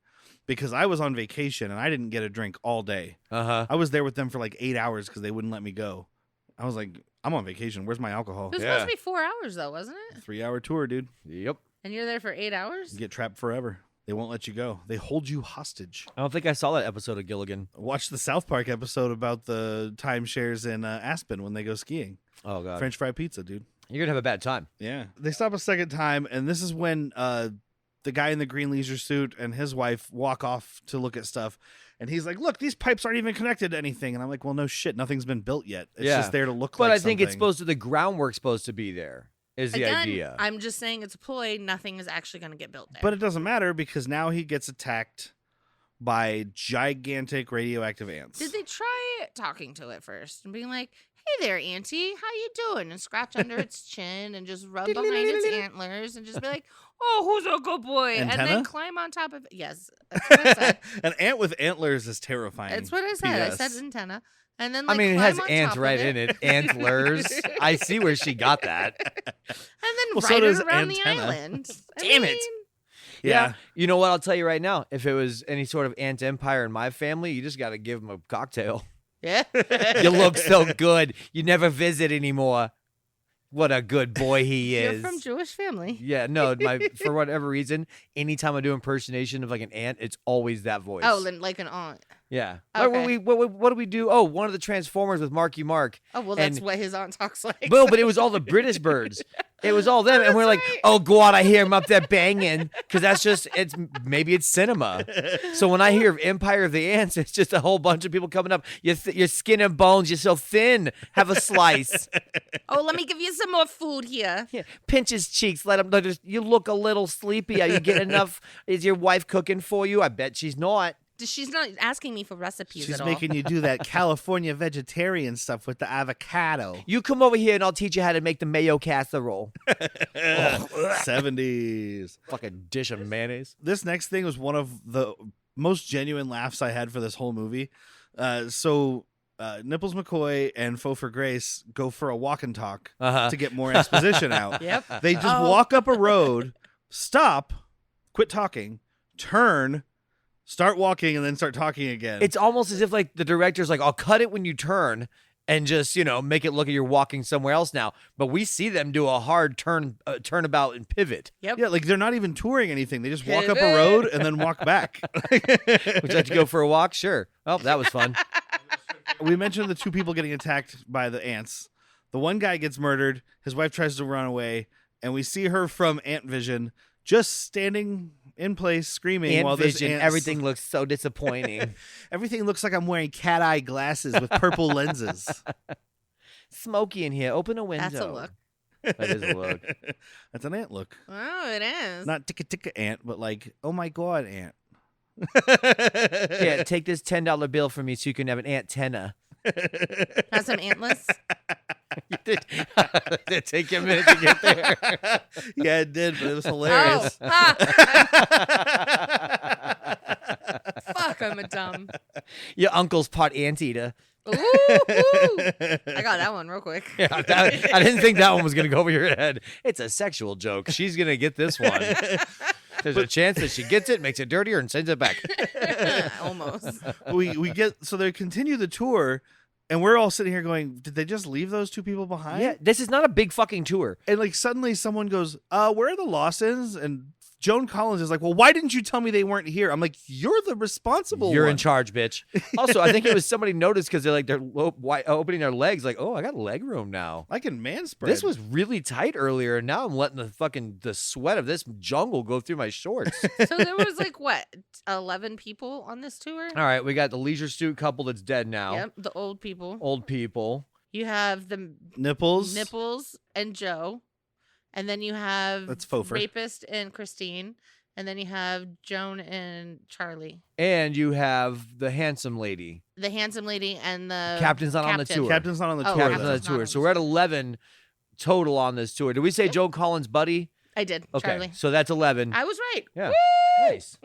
because I was on vacation and I didn't get a drink all day. Uh-huh. I was there with them for like 8 hours because they wouldn't let me go. I was like, I'm on vacation. Where's my alcohol? It was supposed to be 4 hours though, wasn't it? 3-hour tour, dude. Yep. And you're there for 8 hours. You get trapped forever. They won't let you go. They hold you hostage. I don't think I saw that episode of Gilligan. Watch the South Park episode about the timeshares in Aspen when they go skiing. Oh, God. French fry pizza, dude. You're going to have a bad time. Yeah. They stop a second time, and this is when the guy in the green leisure suit and his wife walk off to look at stuff. And he's like, look, these pipes aren't even connected to anything. And I'm like, well, no shit. Nothing's been built yet. It's Yeah. just there to look But like I think it's something. the groundwork's supposed to be there, is the Again, idea. I'm just saying it's a ploy. Nothing is actually going to get built there. But it doesn't matter because now he gets attacked by gigantic radioactive ants. Did they try talking to it first and being like, "Hey there, Auntie, how you doing?" And scratch under its chin and just rub behind its antlers and just be like, "Oh, who's a good boy?" And Antenna? then climb on top of it. Yes, that's what I said. An ant with antlers is terrifying. That's what I said. PS. I said antenna. And then I like, mean, it climb has on ants top right of in it. Antlers. I see where she got that. And then Well, so ride does it around antenna. the island. Damn it. Yeah. You know what? I'll tell you right now. If it was any sort of ant empire in my family, you just got to give them a cocktail. Yeah. You look so good. You never visit anymore. What a good boy he You're is. from Jewish family. Yeah, no, for whatever reason, anytime I do impersonation of like an ant, it's always that voice. Oh, then like an aunt. yeah. Okay. What do we do? Oh, one of the Transformers with Marky Mark. Oh, well, that's And- what his aunt talks like. Well, but it was all the British birds. It was all them, and we're like, right. "Oh God, I hear him up there banging," because maybe it's cinema. So when I hear of Empire of the Ants, it's just a whole bunch of people coming up. Your skin and bones, you're so thin. Have a slice. Oh, let me give you some more food here. Yeah. Pinch his cheeks. Let him. You look a little sleepy. Are you getting enough? Is your wife cooking for you? I bet she's not. She's not asking me for recipes She's at all. making you do that California vegetarian stuff with the avocado. You come over here and I'll teach you how to make the mayo casserole. 70s. Fucking dish of mayonnaise. This next thing was one of the most genuine laughs I had for this whole movie. So Nipples McCoy and Faux for Grace go for a walk and talk Uh-huh. to get more exposition out. Yep. They just Oh. walk up a road, stop, quit talking, turn, start walking, and then start talking again. It's almost as if like the director's like, I'll cut it when you turn, and just, make it look like you're walking somewhere else now. But we see them do a hard turnabout and pivot. Yep. Yeah, like they're not even touring anything. They just walk up a road and then walk back. Would you like to go for a walk? Sure. Oh, that was fun. We mentioned the two people getting attacked by the ants. The one guy gets murdered. His wife tries to run away, and we see her from ant vision just standing in place screaming Ant while this vision, ant everything looks so disappointing. everything looks like I'm wearing cat eye glasses with purple lenses. Smoky in here. Open a window. That's a look. That is a look. That's an ant look. Oh, it is. Not ticka ticka ant, but like, oh my god, ant. Yeah, take this $10 bill from me so you can have an antenna. Have some antlers. Did it take you a minute to get there? Yeah, it did, but it was hilarious. Oh. Fuck, I'm a dumb. Your uncle's part anteater. Ooh, I got that one real quick. Yeah, I didn't think that one was going to go over your head. It's a sexual joke. She's going to get this one. There's a chance that she gets it, makes it dirtier, and sends it back. Almost. we get so they continue the tour, and we're all sitting here going, did they just leave those two people behind? Yeah, this is not a big fucking tour. And like suddenly someone goes, where are the Lawsons? And Joan Collins is like, well, why didn't you tell me they weren't here? I'm like, you're the responsible You're one. in charge, bitch. Also, I think it was somebody noticed because they're opening their legs like, oh, I got leg room now. I can man spread. This was really tight earlier, and now I'm letting the sweat of this jungle go through my shorts. So there was like, what, 11 people on this tour? All right, we got the leisure suit couple that's dead now. Yep, the old people. Old people. You have the Nipples. and Joe. And then you have That's Fofer. Rapist and Christine. And then you have Joan and Charlie. And you have the handsome lady. The handsome lady and the Captain's not on the tour. Captain's not on the Oh, tour. Captain's though. on the Captain's not tour. on So the we're at 11 total on this tour. Did we say Yep. Joan Collins' buddy? I did, Okay, Charlie. so that's 11. I was right. Yeah. Woo! Nice.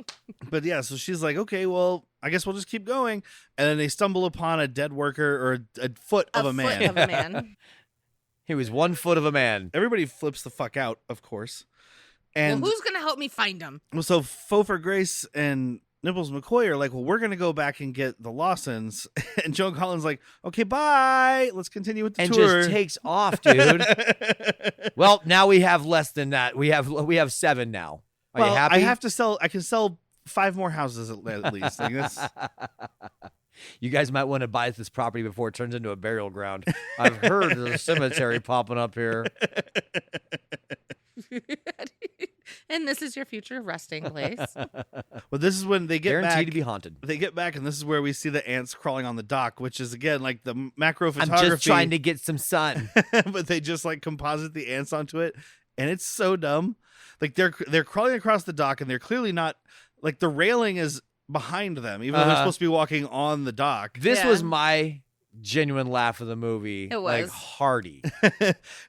But yeah, so she's like, okay, well, I guess we'll just keep going. And then they stumble upon a dead worker or a foot of a man. Foot of a man. He was 1 foot of a man. Everybody flips the fuck out, of course. And Well, who's going to help me find him? so Fofer Grace and Nipples McCoy are like, well, we're going to go back and get the Lawsons. And Joan Collins like, okay, bye. Let's continue with the And tour. just takes off, dude. Well, now we have less than that. We have 7 now. Are well, you happy? I can sell 5 more houses at least. Like that's, You guys might want to buy this property before it turns into a burial ground. I've heard there's a cemetery popping up here. And this is your future resting place. well, this is when they get Guaranteed back. to be haunted. They get back, and this is where we see the ants crawling on the dock, which is again like the macro photography. I'm just trying to get some sun. but they just like composite the ants onto it, and it's so dumb. Like they're crawling across the dock, and they're clearly not like the railing is behind them, even though they're supposed to be walking on the dock. This Yeah. was my genuine laugh of the movie. It Like was. hearty.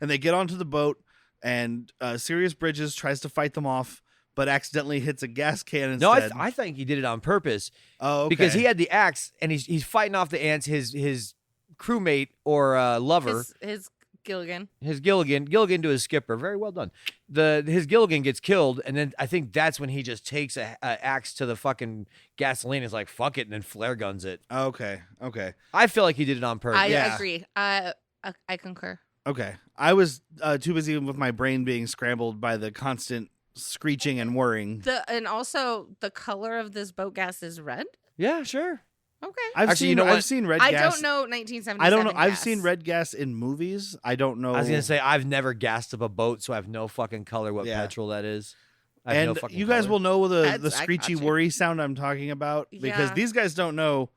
And they get onto the boat, and Sirius Bridges tries to fight them off, but accidentally hits a gas can No, instead. I think he did it on purpose oh, okay. because he had the axe and he's fighting off the ants. His crewmate or lover, His Gilligan. his Gilligan to his skipper. Very well done. His Gilligan gets killed, and then I think that's when he just takes a axe to the fucking gasoline. Is like fuck it, and then flare guns it. Okay. I feel like he did it on purpose. I Yeah. agree. I concur. Okay. I was too busy with my brain being scrambled by the constant screeching and whirring. And also the color of this boat gas is red. Yeah, sure. Okay. Actually, you know I've what? seen red I gas. don't know 1977. I don't know. I've gas. seen red gas in movies. I don't know. I was gonna say I've never gassed up a boat, so I have no fucking color what Yeah. petrol that is. I have no And fucking you guys color. will know the That's- I screechy gotcha. worry sound I'm talking about because Yeah. these guys don't know,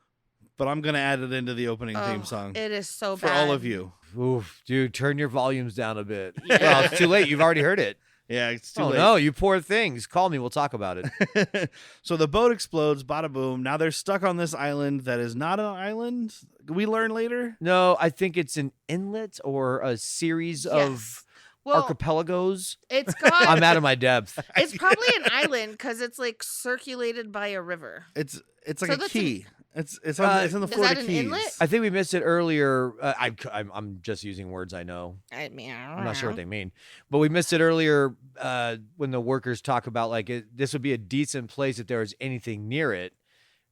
but I'm gonna add it into the opening Oh, theme song It is so for bad. all of you. Oof, dude, turn your volumes down a bit. Yeah. Well, it's too late. You've already heard it. Yeah, it's too Oh late. no, you poor things. Call me. We'll talk about it. So the boat explodes, bada boom. Now they're stuck on this island that is not an island. We learn later. No, I think it's an inlet or a series Yes. of Well, archipelagos. it's got. I'm out of my depth. It's probably an island because it's like circulated by a river. It's like So a that's key. It's in the Is Florida that an Keys. inlet? I think we missed it earlier. I'm just using words I know. I mean, I'm not sure what they mean, but we missed it earlier when the workers talk about like this would be a decent place if there was anything near it.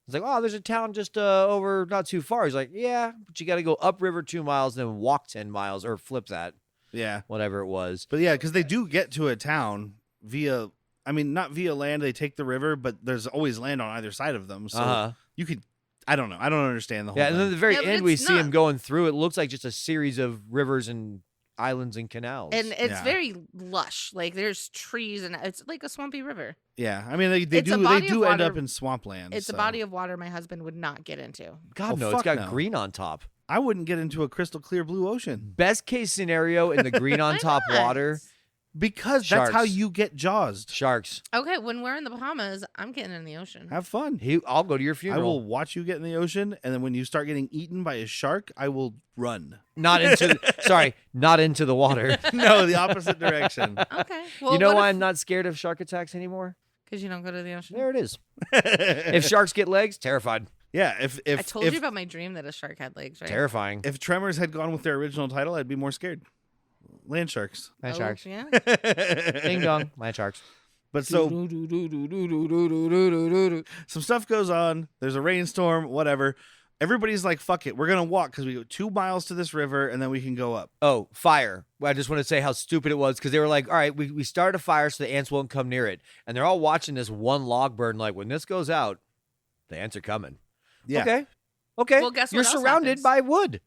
It's like, oh, there's a town just over not too far. He's like, yeah, but you got to go upriver 2 miles, then walk 10 miles, or flip that, Yeah. whatever it was. But yeah, because they do get to a town via, I mean, not via land. They take the river, but there's always land on either side of them. So you could, I don't know. I don't understand the whole Yeah, and then thing. at the very Yeah, but end, we it's see him not- going through. It looks like just a series of rivers and islands and canals. And it's Yeah. very lush. Like there's trees and it's like a swampy river. Yeah. I mean, they It's a do body of end water- up in swampland. It's so. a body of water my husband would not get into. God, Oh, no, it's fuck got no. green on top. I wouldn't get into a crystal clear blue ocean Best case scenario in the green on Why top not? water, because that's how Sharks. you get jaws. sharks. Okay, when we're in the Bahamas, I'm getting in the ocean. Have fun. I'll go to your I funeral. will watch you get in the ocean, and then when you start getting eaten by a shark, I will run. Not into not into the water. No, the opposite direction. Okay. Well, You know why I'm not scared of shark attacks anymore? Because you don't go to the ocean. There it is. If sharks get legs, terrified. Yeah, if I told if, you about my dream that a shark had legs, right? Terrifying. if Tremors had gone with their original title, I'd be more scared. Land sharks. Land Oh, sharks. Yeah. Ding dong. Land sharks. But so some stuff goes on. There's a rainstorm, whatever. Everybody's like, fuck it. We're going to walk because we go 2 miles to this river and then we can go up. Oh, fire. Well, I just want to say how stupid it was because they were like, all right, we start a fire so the ants won't come near it. And they're all watching this one log burn like, when this goes out, the ants are coming. Yeah. Okay. Well, guess what You're else surrounded happens? by wood.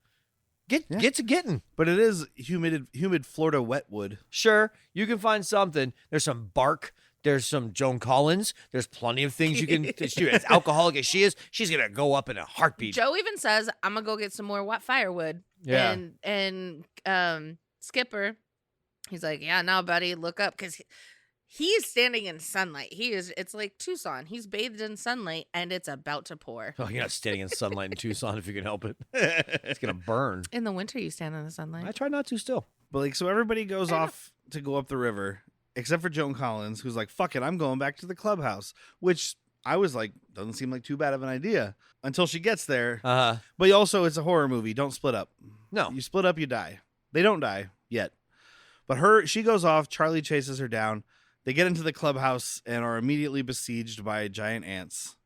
Get to getting. But it is humid Florida wetwood. Sure, you can find something. There's some bark. There's some Joan Collins. There's plenty of things you can do. As alcoholic as she is, she's going to go up in a heartbeat. Joe even says, "I'm gonna go get some more firewood." Yeah. And Skipper, he's like, "Yeah, no, buddy, look up," because he's standing in sunlight. It's like Tucson. He's bathed in sunlight, and it's about to pour. Oh, you're not standing in sunlight in Tucson if you can help it. It's going to burn. In the winter, you stand in the sunlight. I try not to still. But like, so everybody goes off to go up the river, except for Joan Collins, who's like, fuck it, I'm going back to the clubhouse, which I was like, doesn't seem like too bad of an idea until she gets there. Uh-huh. But also, it's a horror movie. Don't split up. No. You split up, you die. They don't die yet. But she goes off. Charlie chases her down. They get into the clubhouse and are immediately besieged by giant ants.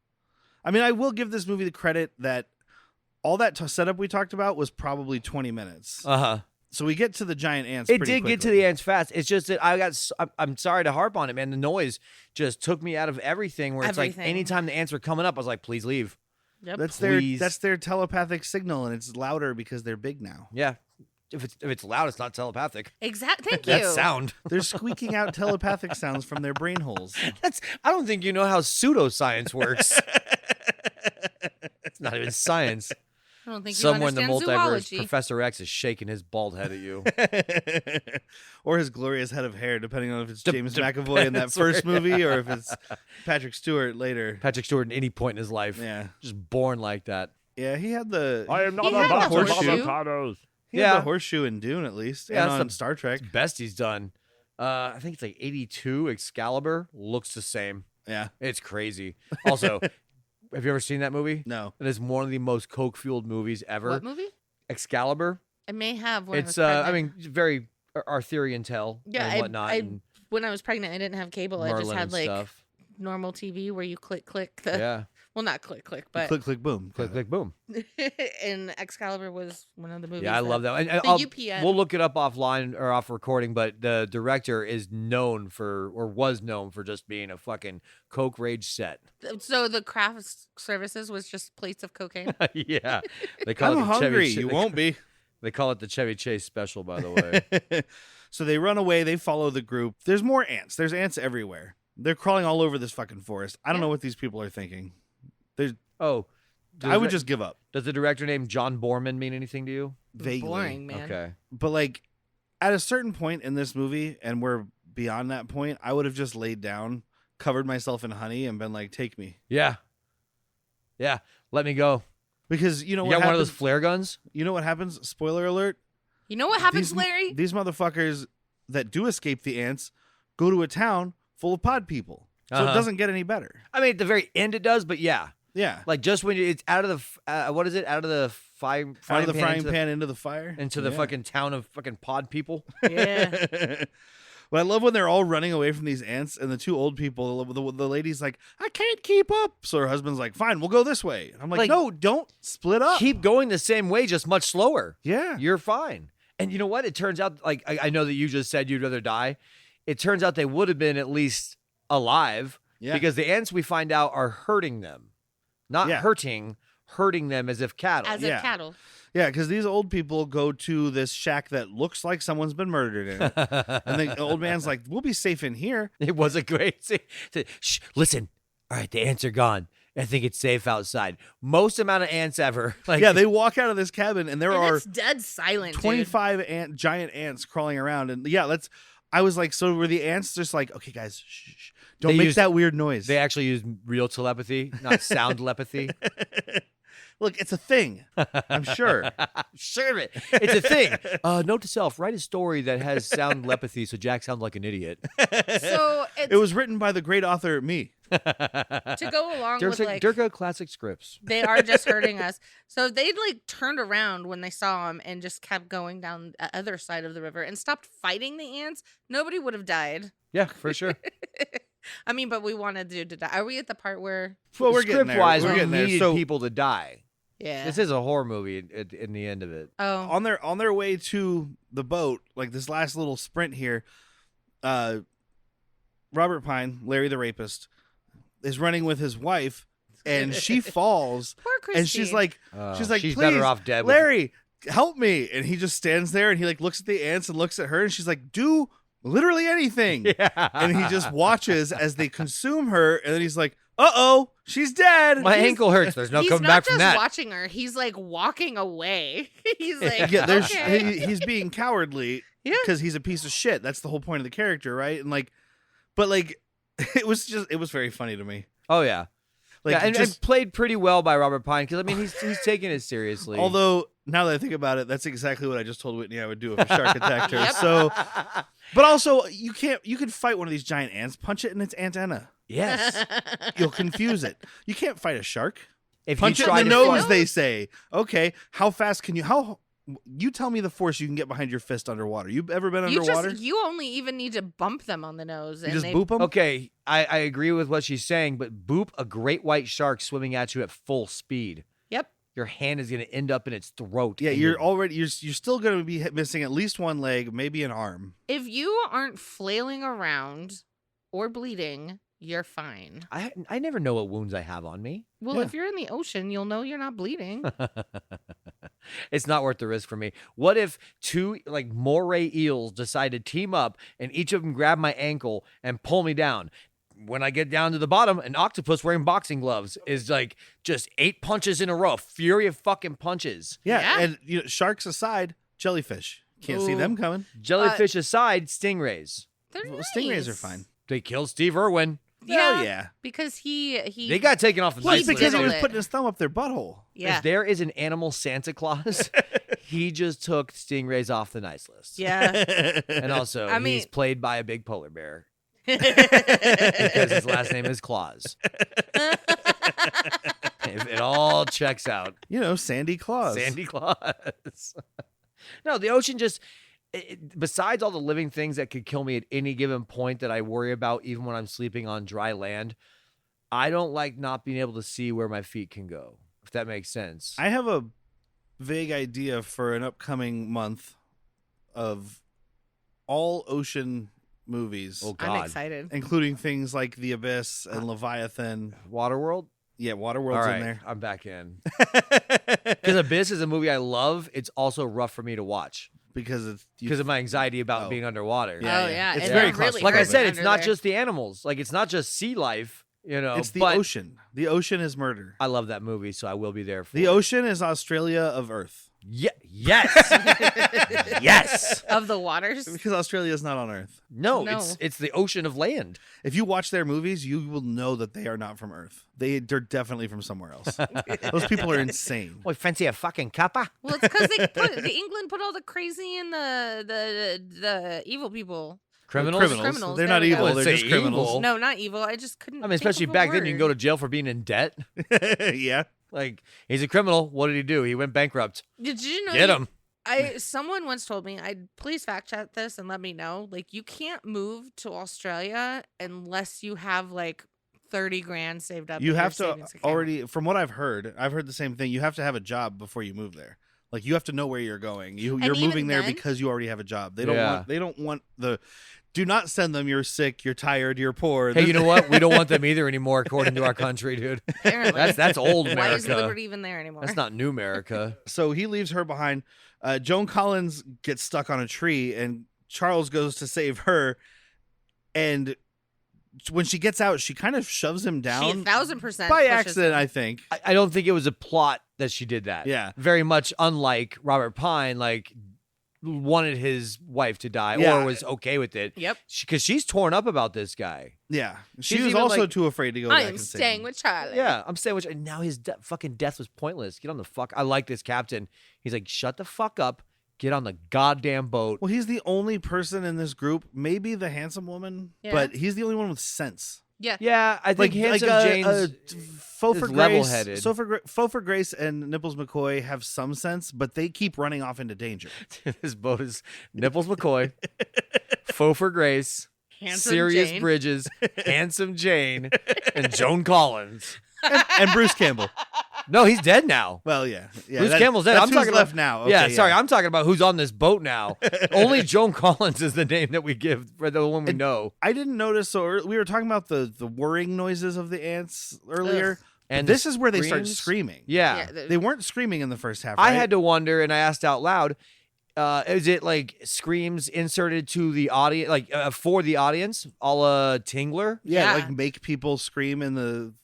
I mean, I will give this movie the credit that all that setup we talked about was probably 20 minutes. Uh-huh. So we get to the giant ants. It pretty did get to quickly. the ants fast. It's just that I'm sorry to harp on it, man. The noise just took me out of everything where it's like Everything. anytime the ants were coming up, I was like, please leave. Yep. Please. That's their telepathic signal, and it's louder because they're big now. Yeah. If it's loud, it's not telepathic. Thank you. That's sound. They're squeaking out telepathic sounds from their brain holes. I don't think you know how pseudoscience works. It's not even science. I don't think Somewhere in you the understand multiverse, zoology. Professor X is shaking his bald head at you. Or his glorious head of hair, depending on if it's Dep- James dep- McAvoy in that that's first right. movie or if it's Patrick Stewart later. Patrick Stewart at any point in his life. Yeah. Just born like that. Yeah, he had the am not He had about the horseshoe. avocados. he had Yeah. the horseshoe in Dune at least. Yeah, and that's on the- Star Trek. Best he's done. I think it's like 82 Excalibur. Looks the same. Yeah. It's crazy. Also, have you ever seen that movie? No. It is one of the most coke-fueled movies ever. What movie? Excalibur. I may have. When It's I was I pregnant. mean, very Arthurian tale Yeah, and whatnot. and when I was pregnant, I didn't have cable. I Merlin just had and like stuff. normal TV where you click the. Yeah. Well, not click, but Click, click, boom. Click, click, boom. and Excalibur was one of the movies. Yeah, I love that. And The I'll- UPN. We'll look it up offline or off recording, but the director is known for, or was known for, just being a fucking coke rage set. So the craft services was just plates of cocaine. Yeah, they call I'm it the hungry. Chevy. You won't be. They call it the Chevy Chase special, by the way. So they run away. They follow the group. There's more ants. There's ants everywhere. They're crawling all over this fucking forest. I don't Yeah. know what these people are thinking. Oh, I would just give up. Does the director named John Borman mean anything to you? Vaguely. Boring, man. Okay. But like at a certain point in this movie, and we're beyond that point, I would have just laid down, covered myself in honey, and been like, "Take me," Yeah. Yeah. Let me go. because you know You what got one of those happens. flare guns? You know what happens? Spoiler alert. You know what happens, These- Larry? These motherfuckers that do escape the ants go to a town full of pod people, so it Uh-huh. doesn't get any better. I mean, at the very end it does, but yeah. Yeah, Like just when it's out of the, what is it? Out of the frying out of the frying into pan into the fire, into the Yeah. fucking town of fucking pod people. Yeah. But I love when they're all running away from these ants, and the two old people, the lady's like, I can't keep up. So her husband's like, fine, we'll go this way. And I'm like, no, don't split up. Keep going the same way, just much slower. Yeah. You're fine. And you know what? It turns out, like, I know that you just said you'd rather die. It turns out they would have been at least alive because the ants, we find out, are hurting them. Not hurting them as if cattle. As if cattle. Yeah, because these old people go to this shack that looks like someone's been murdered in it. And the old man's like, we'll be safe in here. It was a great scene. Shh, listen. All right, the ants are gone. I think it's safe outside. Most amount of ants ever. Like, yeah, they walk out of this cabin, and there are it's dead silent, 25 giant ants crawling around. And I was like, so were the ants just like, okay, guys, shh, don't make that weird noise. They actually use real telepathy, not sound telepathy. Look, it's a thing. I'm sure. Sure, it's a thing. Note to self: write a story that has sound telepathy, so Jack sounds like an idiot. So it was written by the great author me. To go along with like Dirka Classic Scripts. They are just hurting us. So they'd like turned around when they saw him and just kept going down the other side of the river and stopped fighting the ants. Nobody would have died. Yeah, for sure. I mean, but we wanted to die. Are we at the part where? Well, we're getting there. Script-wise, We're we getting there. needed So people to die. Yeah. This is a horror movie in the end of it. Oh. on their way to the boat, like this last little sprint here, Robert Pine, Larry the rapist, is running with his wife, and she falls. Poor Christine. And she's like, she's please, better off dead. Larry, help me. And he just stands there and he like looks at the ants and looks at her, and she's like, do literally anything. Yeah. And he just watches as they consume her, and then he's like, uh-oh, she's dead. My ankle hurts. There's no coming back from that. He's not just watching her. He's like walking away. He's like, yeah, okay. he's being cowardly because he's a piece of shit. That's the whole point of the character, right? And like, but like, it was very funny to me. Oh yeah. Like, yeah, and played pretty well by Robert Pine because I mean he's taking it seriously. Although now that I think about it, that's exactly what I just told Whitney I would do if a shark attacked her. So, but also you can fight one of these giant ants, punch it in its antenna. Yes, you'll confuse it. You can't fight a shark. If punch you it try in the to nose, fight- they say. Okay, how fast can you? You tell me the force you can get behind your fist underwater. You ever been underwater? You only even need to bump them on the nose. You just boop them? Okay, I agree with what she's saying, but boop a great white shark swimming at you at full speed. Yep. Your hand is going to end up in its throat. Yeah, you're still going to be missing at least one leg, maybe an arm. If you aren't flailing around or bleeding, you're fine. I never know what wounds I have on me. Well, if you're in the ocean, you'll know you're not bleeding. It's not worth the risk for me. What if two like moray eels decide to team up and each of them grab my ankle and pull me down? When I get down to the bottom, an octopus wearing boxing gloves is like just 8 punches in a row, fury of fucking punches. Yeah. And sharks aside, jellyfish. Can't see them coming. Jellyfish aside, stingrays. They're nice. Stingrays are fine. They killed Steve Irwin. Hell yeah. Because they They got taken off the Well, nice it's because he list. was putting his thumb up their butthole. Yeah. If there is an animal Santa Claus, he just took stingrays off the nice list. Yeah. And also, I mean- he's played by a big polar bear because his last name is Claus. It all checks out. Sandy Claus. Sandy Claus. No, the ocean just... besides all the living things that could kill me at any given point that I worry about, even when I'm sleeping on dry land, I don't like not being able to see where my feet can go, if that makes sense. I have a vague idea for an upcoming month of all ocean movies. Oh, God. I'm excited. Including things like The Abyss and Leviathan. Waterworld? Yeah, Waterworld's All right, in there. I'm back in. Because Abyss is a movie I love. It's also rough for me to watch. Because of my anxiety about being underwater. Yeah, Oh, yeah. It's and very they're really Like I hurting said, it's under not there. just the animals. Like, it's not just sea life, it's the but ocean. The ocean is murder. I love that movie, so I will be there for The it. ocean is Australia of Earth. Yes. Yes. Of the waters. Because Australia is not on Earth. No, No. it's the ocean of land. If you watch their movies, you will know that they are not from Earth. They're definitely from somewhere else. Those people are insane. Oh, fancy a fucking cuppa? Well, it's because the England put all the crazy and the evil people. Criminals? Criminals, They're there not we go. evil. I wouldn't They're say just criminals. evil. No, not evil. I just couldn't. I mean, think especially of a back then, you can go word. to jail for being in debt. Yeah. Like, he's a criminal. What did he do? He went bankrupt. Did you know? Get him. Someone once told me, please fact check this and let me know. Like, you can't move to Australia unless you have like 30 grand saved up. You in have your to savings account. already, from what I've heard the same thing. You have to have a job before you move there. Like, you have to know where you're going. You're even moving there then- because you already have a job. They don't want the. Do not send them. You're sick. You're tired. You're poor. Hey, you know what? We don't want them either anymore, according to our country, dude. Apparently. That's old Why America. is Liberty even there anymore? That's not new America. So he leaves her behind. Joan Collins gets stuck on a tree, and Charles goes to save her. And when she gets out, she kind of shoves him down. She 1,000% by pushes accident, him. I think. I don't think it was a plot that she did that. Yeah. Very much unlike Robert Pine, like wanted his wife to die Yeah. or was okay with it. Yep. Because she's torn up about this guy. Yeah, she She's was even also like, too afraid to go I back am and save staying him. with Charlie. Yeah, I'm saying, and now his fucking death was pointless. Get on the fuck. I like this captain. He's like, shut the fuck up. Get on the goddamn boat. Well, he's the only person in this group, maybe the handsome woman, Yeah. but he's the only one with sense. Yeah. Yeah, I think Handsome James Faux is for Grace, level-headed. Faux for Grace and Nipples McCoy have some sense, but they keep running off into danger. This boat is Nipples McCoy, Faux for Grace, Handsome Sirius Jane. Bridges, Handsome Jane, and Joan Collins. And Bruce Campbell. No, he's dead now. Well, yeah. Bruce Campbell's dead. That's I'm who's talking left about now. yeah, Okay, sorry, I'm talking about who's on this boat now. Only Joan Collins is the name that we give for the one we know. I didn't notice. So we were talking about the whirring noises of the ants earlier, Ugh. And this the is where they start screams? screaming. Yeah. They weren't screaming in the first half. I right? had to wonder, and I asked out loud, is it like screams inserted to the audience, like for the audience, a la Tingler? Yeah, Yeah. like make people scream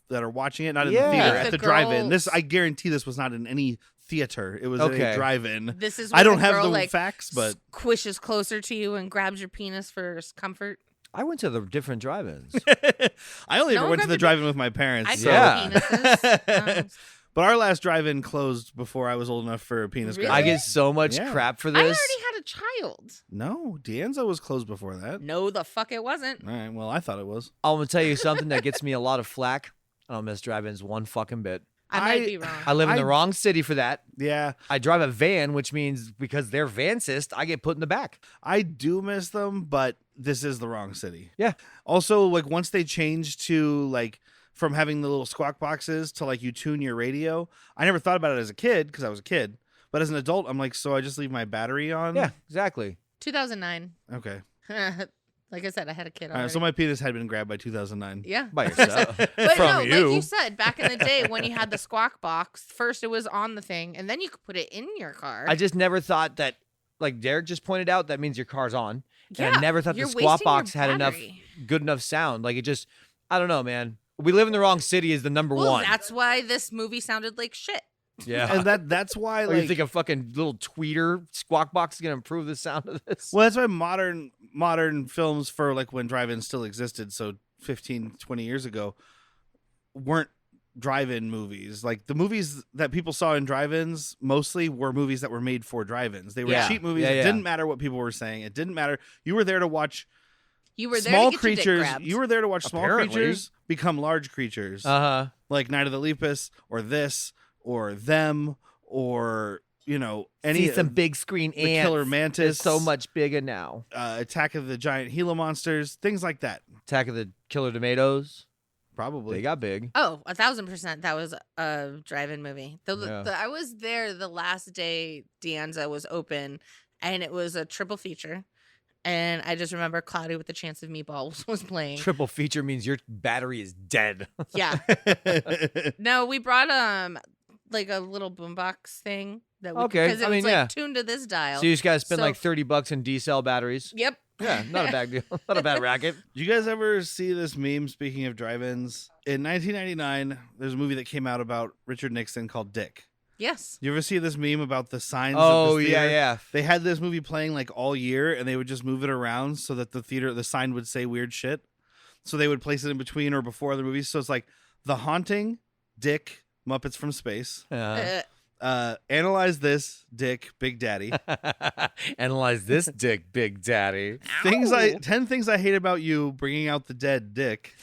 that are watching it, not in Yeah. the theater, Make at the the drive-in. girl- This, I guarantee, this was not in any theater. It was in Okay. a drive-in. This is I when don't the have girl, the like, facts, but squishes closer to you and grabs your penis for comfort. I went to the different drive-ins. I only No ever one went to grabbed the your- drive-in with my parents. I so- Yeah. penises. But our last drive-in closed before I was old enough for a penis Really? I grabbing. get so much Yeah. crap for I already this. had a child. No, Deanza was closed before that. No, the fuck it wasn't. All right, well, I thought it was. I'm gonna tell you something that gets me a lot of flack. I don't miss drive-ins one fucking bit. I might be wrong. I live in I- the wrong city for that. Yeah, I drive a van, which means because they're vansist, I get put in the back. I do miss them, but this is the wrong city. Yeah. Also, like once they changed to like from having the little squawk boxes to like you tune your radio, I never thought about it as a kid because I was a kid. But as an adult, I'm like, so I just leave my battery on? Yeah, exactly. 2009. Okay. Like I said, I had a kid All already. right, so my penis had been grabbed by 2009. Yeah. By yourself. But From no, you. like you said, back in the day when you had the squawk box, first it was on the thing, and then you could put it in your car. I just never thought that, like Derek just pointed out, that means your car's on. And Yeah, I never thought the you're squawk wasting box your had enough battery. good enough sound. Like it just, I don't know, man. We live in the wrong city is the number Well, one. that's why this movie sounded like shit. Yeah. And that's why Or like you think a fucking little tweeter squawk box is gonna improve the sound of this? well, that's why modern films for like when drive-ins still existed, so 15, 20 years ago, weren't drive-in movies. Like the movies that people saw in drive-ins mostly were movies that were made for drive-ins. They were Yeah. cheap movies. Yeah, It yeah. didn't matter what people were saying. It didn't matter. You were there to watch You were there small to get your dick creatures. grabbed. You were there to watch small Apparently. creatures become large creatures, Uh-huh. like Night of the Lepus, or this, or them, or any See some big screen the ants. killer mantis, It's so much bigger now. Attack of the Giant Gila monsters, things like that. Attack of the Killer Tomatoes. Probably. They got big. Oh, 1,000%. That was a drive-in movie. Yeah. I was there the last day Deanza was open, and it was a triple feature. And I just remember Cloudy with the Chance of Meatballs was playing. Triple feature means your battery is dead. Yeah. No, we brought like a little boombox thing that we Okay, because it I was mean, like yeah. tuned to this dial. So you just gotta spend So- like $30 in D-cell batteries. Yep. Yeah, not a bad deal. Not a bad racket. Do you guys ever see this meme, speaking of drive-ins? In 1999, there's a movie that came out about Richard Nixon called Dick. Yes. You ever see this meme about the signs Oh, of the yeah, theater? yeah. They had this movie playing like all year, and they would just move it around so that the sign would say weird shit. So they would place it in between or before the movies. So it's like The Haunting, Dick, Muppets from Space, Yeah. Analyze this, Dick, Big Daddy. Analyze this, Dick, Big Daddy. 10 things I hate about you, bringing out the dead, Dick.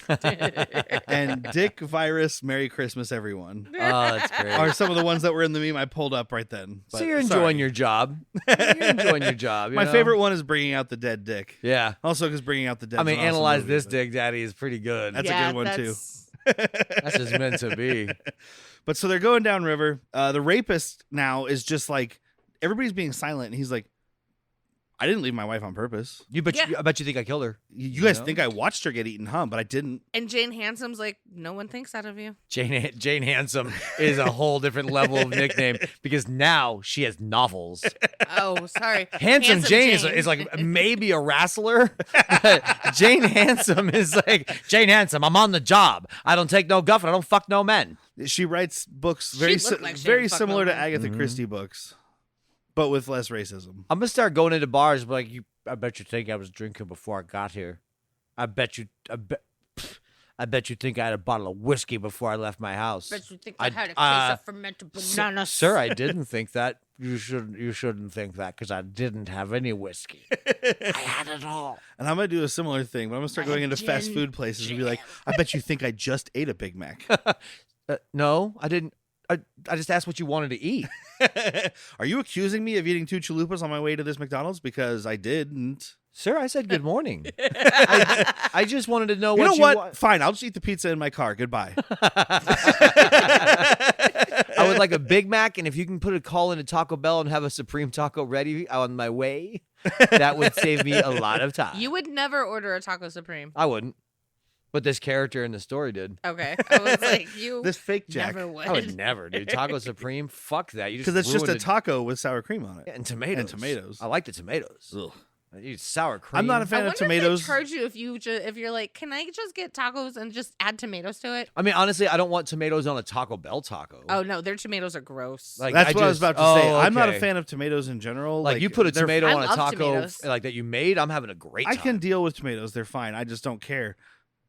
And Dick Virus, Merry Christmas, everyone. Oh, that's great. Are some of the ones that were in the meme I pulled up right then. But, So you're enjoying your job. You're enjoying your job. You My know? favorite one is bringing out the dead, Dick. Yeah. Also, because bringing out the dead. I mean, is an awesome analyze movie, this, but- Dick Daddy is pretty good. That's a good one too. That's just meant to be. But so they're going downriver. The rapist now is just like everybody's being silent, and he's like, "I didn't leave my wife on purpose. I bet you think I killed her. You guys know? think I watched her get eaten, huh? But I didn't." And Jane Handsome's like, no one thinks that of you. Jane Handsome is a whole different level of nickname because now she has novels. Oh, sorry. Handsome Jane is like maybe a wrestler. Jane Handsome is like, Jane Handsome, I'm on the job. I don't take no guff and I don't fuck no men. She writes books She looked like she very didn't fuck similar no to men. Agatha Mhm. Christie books, but with less racism. I'm gonna start going into bars and be like, I bet you think I was drinking before I got here. I bet you think I had a bottle of whiskey before I left my house. Bet you think I- I had a case of fermented S- bananas. Sir, I didn't think that. You shouldn't think that because I didn't have any whiskey. I had it all. And I'm gonna do a similar thing, but I'm gonna start I going had into fast gin, food places and be like, "I bet you think I just ate a Big Mac." No, I didn't. I just asked what you wanted to eat. Are you accusing me of eating 2 chalupas on my way to this McDonald's? Because I didn't. Sir, I said good morning. I just wanted to know You know what what? Fine, I'll just eat the pizza in my car. Goodbye. I would like a Big Mac, and if you can put a call into Taco Bell and have a Supreme Taco ready on my way, that would save me a lot of time. You would never order a Taco Supreme. I wouldn't. But this character in the story did. Okay. I was like, you This fake Jack. never would. I would never, dude. Taco Supreme? Fuck that. You Because it's just a ruined it. taco with sour cream on it. Yeah, and tomatoes. And tomatoes. I like the tomatoes. Ugh. I use sour cream. I'm not a I fan wonder of tomatoes. if they charge you if you're like, can I just get tacos and just add tomatoes to it? I mean, honestly, I don't want tomatoes on a Taco Bell taco. Oh no, their tomatoes are gross. Like, That's what I was about to say. I'm not a okay. fan of tomatoes in general. Like, you put a they're- tomato I on a love taco tomatoes. like that you made, I'm having a great time. I can deal with tomatoes. They're fine. I just don't care.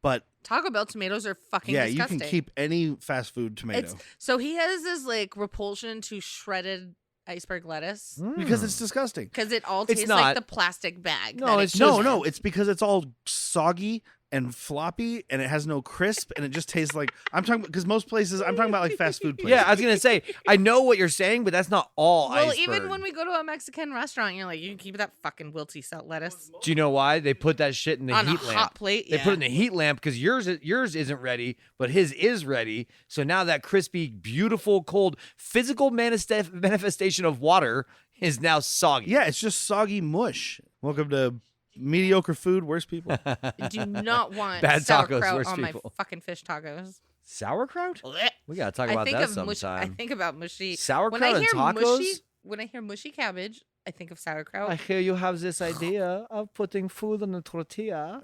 But Taco Bell tomatoes are fucking yeah, disgusting. you can keep any fast food tomato So he has this like repulsion to shredded iceberg lettuce because it's disgusting. because it all It's tastes not. like the plastic bag. No, that it's it just- comes No, in. it's because it's all soggy and floppy and it has no crisp and it just tastes like I'm talking because most places I'm talking about like fast food places. Yeah, I was gonna say I know what you're saying, but that's not all Well, iceberg. even when we go to a Mexican restaurant, you're like, you can keep that fucking wilty salt lettuce Do you know why they put that shit in the on heat a lamp? hot plate. They put it in the heat lamp because yours isn't ready, but his is ready. So now that crispy, beautiful, cold, physical manifestation of water is now soggy. Yeah, it's just soggy mush. Welcome to mediocre food, worst people. I do not want Bad tacos, sauerkraut worse on people. my fucking fish tacos. Sauerkraut? Blech. We gotta talk I about think that of mush. I sometime. think about mushy. Sauerkraut when I and hear tacos? mushy, when I hear mushy cabbage, I think of sauerkraut. I hear you have this idea of putting food on a tortilla.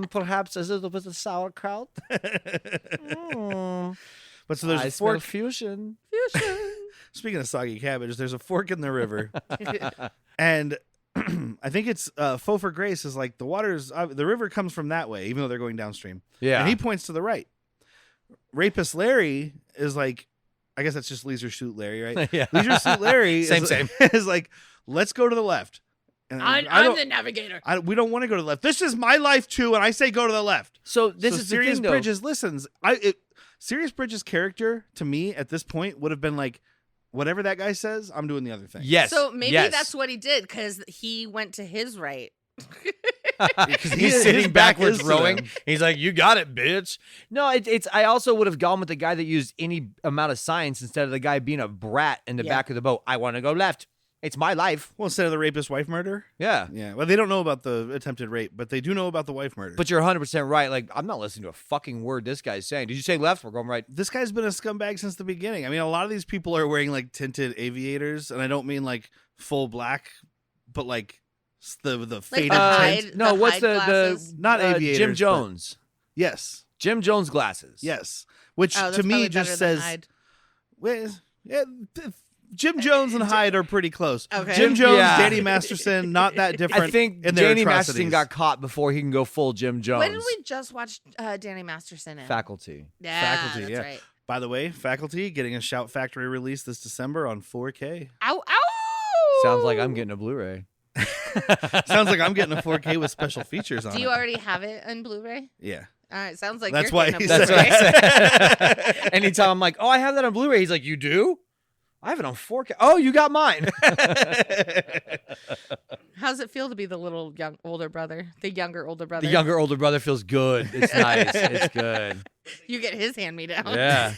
Perhaps a little bit of sauerkraut. But so there's I a smell fork. fusion. Fusion. Speaking of soggy cabbage, there's a fork in the river, and I think it's Faux for Grace is like the water's the river comes from that way, even though they're going downstream. Yeah. And he points to the right. Rapist Larry is like, I guess that's just Leisure Suit Larry, right? Yeah. Leisure Suit Larry Same. is like, let's go to the left. And I I'm don't- the navigator. we don't want to go to the left. This is my life too, and I say go to the left. So this So is Sirius the thing, though. Bridges listens. Sirius Bridges' character to me at this point would have been like, whatever that guy says, I'm doing the other thing. Yes. So maybe yes. that's what he did because he went to his right. Because He's his sitting back backwards is to rowing. them. He's like, "You got it, bitch." No, it's. I also would have gone with the guy that used any amount of science instead of the guy being a brat in the Yeah. back of the boat. I want to go left. It's my life. Well, instead of the rapist wife murder. Yeah. Yeah. Well, they don't know about the attempted rape, but they do know about the wife murder. But you're 100% right. Like, I'm not listening to a fucking word this guy's saying. Did you say left? We're going right. this guy's been a scumbag since the beginning. I mean, a lot of these people are wearing like tinted aviators, and I don't mean like full black, but like the faded hide- tint. No, the what's hide the glasses? Not aviators, Jim but- Jones. Yes. Jim Jones glasses. Yes. Which Oh, that's to me probably just better than says, Hyde. well, yeah, Jim Jones and Hyde are pretty close. Okay. Jim Jones, Yeah. Danny Masterson, not that different. I think in their Danny Masterson atrocities. got caught before he can go full Jim Jones. When did we just watch Danny Masterson in? Faculty. Yeah, Faculty, that's yeah. right. By the way, Faculty getting a Shout Factory release this December on 4K. Ow, ow! Sounds like I'm getting a Blu-ray. Sounds like I'm getting a 4K with special features on it. Do you already have it on Blu-ray? Yeah. All right, sounds like That's you're why getting he a That's Blu-ray. what I said. Anytime I'm like, oh, I have that on Blu-ray. He's like, you do? I have it on 4K. Oh, you got mine. How's it feel to be the older brother? The younger older brother? The younger older brother feels good. It's nice. It's good. You get his hand-me-down. Yeah.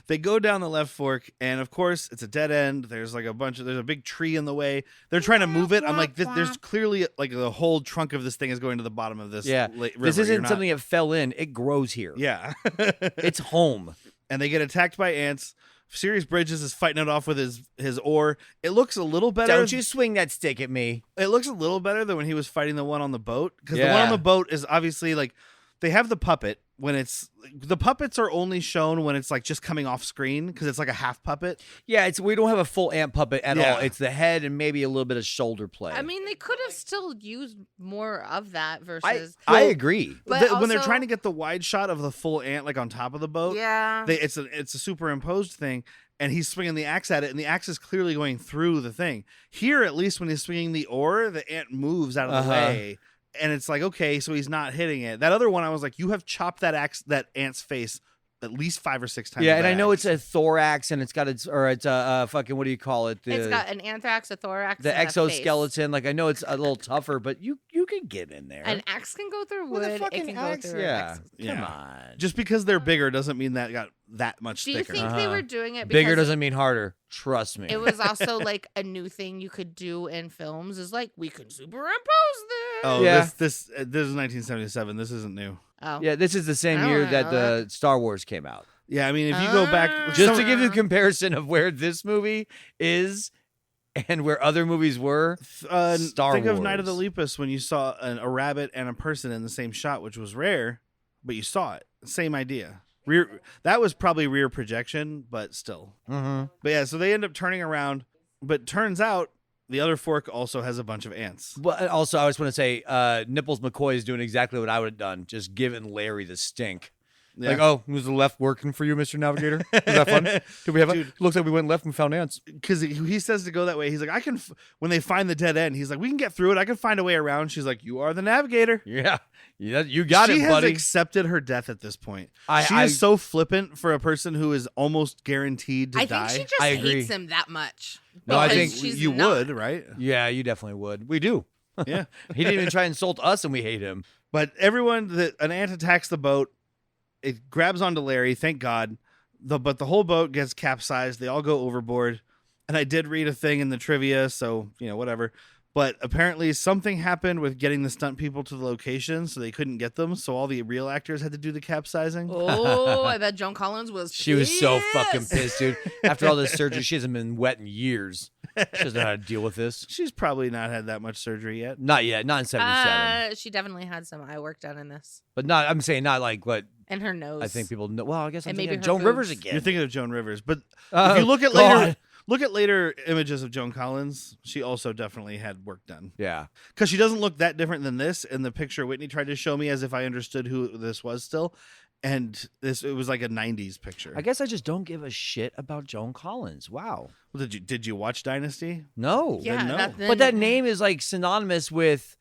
They go down the left fork, and of course, it's a dead end. There's like there's a big tree in the way. They're trying to move it. I'm like, there's clearly like the whole trunk of this thing is going to the bottom of this. Yeah. River. This isn't something that fell in. It grows here. Yeah. It's home. And they get attacked by ants. Sirius Bridges is fighting it off with his oar. It looks a little better. Don't you swing that stick at me. It looks a little better than when he was fighting the one on the boat. Because the one Yeah. on the boat is obviously like, they have the puppet when the puppets are only shown when it's like just coming off screen because it's like a half puppet. Yeah, we don't have a full ant puppet at Yeah. all. It's the head and maybe a little bit of shoulder play. I mean, they could have still used more of that versus. I agree. But When they're also- trying to get the wide shot of the full ant like on top of the boat, Yeah. it's a superimposed thing, and he's swinging the axe at it, and the axe is clearly going through the thing. Here, at least when he's swinging the oar, the ant moves out of the way, and it's like, okay, so he's not hitting it. That other one, I was like, you have chopped that ant's face at least 5 or 6 times. Yeah, with and I that know axe. it's a thorax, and it's a fucking, what do you call it? It's got an anthrax, a thorax, the and a face. exoskeleton. Like, I know it's a little tougher, but you can get in there. An axe can go through With wood. a It fucking can axe, go through yeah. Yeah. Come on. Just because they're bigger doesn't mean that got that much Do you thicker. think they were doing it because Bigger doesn't mean harder. Trust me. it was also like a new thing you could do in films? Is like we can superimpose this. Oh, Yeah. this is 1977. This isn't new. Oh. Yeah, this is the same I year don't that know the Star Wars came out. Yeah, I mean, if you go back, Just to give you a comparison of where this movie is and where other movies were, Star think of Night of the Wars. Lepus when you saw a rabbit and a person in the same shot, which was rare, but you saw it. Same idea. That was probably rear projection, but still. Mm-hmm. But yeah, so they end up turning around, but turns out the other fork also has a bunch of ants. But also, I just want to say, Nipples McCoy is doing exactly what I would have done, just giving Larry the stink. Yeah. Like, oh, was the left working for you, Mr. Navigator? Was that fun? Did we have Dude. Looks like we went left and found ants. Because he says to go that way. He's like, I can. When they find the dead end, he's like, we can get through it. I can find a way around. She's like, you are the navigator. Yeah, you got She it, has buddy. accepted her death at this point. She I- is so flippant for a person who is almost guaranteed to I die. think she just I agree. hates him that much. No, I because think she's you not. would, right? Yeah, you definitely would. We do. Yeah. He didn't even try and insult us, and we hate him. But an ant attacks the boat. It grabs onto Larry, thank God. But the whole boat gets capsized. They all go overboard. And I did read a thing in the trivia, so, whatever. But apparently something happened with getting the stunt people to the location, so they couldn't get them. So all the real actors had to do the capsizing. Oh, I bet Joan Collins was. She was so fucking pissed. pissed, dude. After all this surgery, she hasn't been wet in years. She doesn't know how to deal with this. She's probably not had that much surgery yet. Not yet. Not in 77. She definitely had some eye work done in this, But not, I'm saying not like what and her nose. I think people know. Well, I guess I'm And thinking maybe of her Joan Rivers boobs. again. You're thinking of Joan Rivers. But Oh, if you look at God. later images of Joan Collins, she also definitely had work done. Yeah. Because she doesn't look that different than this in the picture Whitney tried to show me as if I understood who this was still. And it was like a 90s picture. I guess I just don't give a shit about Joan Collins. Wow. Well, did you watch Dynasty? No. Yeah, no. But that name is like synonymous with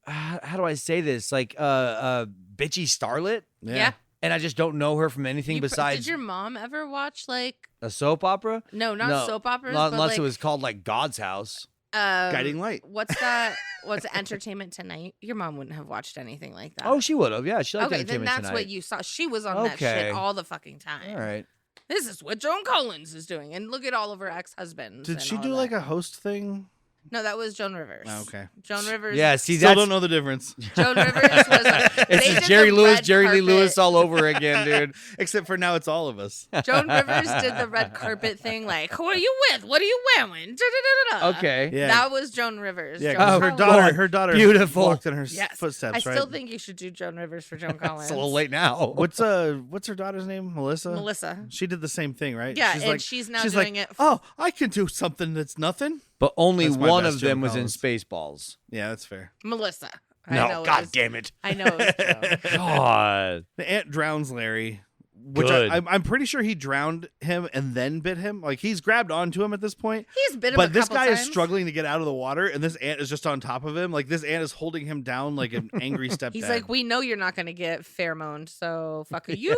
how do I say this? Like bitchy starlet. Yeah. And I just don't know her from anything besides Did your mom ever watch like? a soap opera. No, not soap operas. Not but unless like, it was called like God's House. Guiding Light. What's that? What's Entertainment Tonight? Your mom wouldn't have watched anything like that. Oh, she would have. Yeah, she liked okay, then Entertainment that's Tonight. what you saw. She was on that Okay. shit all the fucking time. All right. This is what Joan Collins is doing, and look at all of her ex-husbands. Did and she all do that. like a host thing? No, that was Joan Rivers. Oh, okay. Joan Rivers. Yeah, see, Still that's don't know the difference. Joan Rivers was. They it's did just Jerry the Lewis, red Jerry Lee carpet. Lewis all over again, dude. Except for now it's all of us. Joan Rivers did the red carpet thing, like, "Who are you with? What are you wearing?" Da-da-da-da-da. Okay. Yeah. That was Joan Rivers. Yeah, Joan 'cause her Collins. daughter Beautiful. walked in her Yes. footsteps, I right? still think you should do Joan Rivers for Joan Collins. It's a little late now. What's her daughter's name? Melissa? Melissa. She did the same thing, right? Yeah, she's and like, she's now she's doing like, it. Oh, I can do something that's nothing. But only That's my one best of them Joan was in Collins. Spaceballs. Yeah, that's fair. Melissa. I No, know it God was- damn it. I know it was Joan. God. The ant drowns Larry. Which good. I'm pretty sure he drowned him and then bit him. Like he's grabbed onto him at this point. He's bit him But a this couple guy times. is struggling to get out of the water, and this ant is just on top of him. Like this ant is holding him down like an angry stepdad. He's like, we know you're not going to get pheromoned, so fuck you.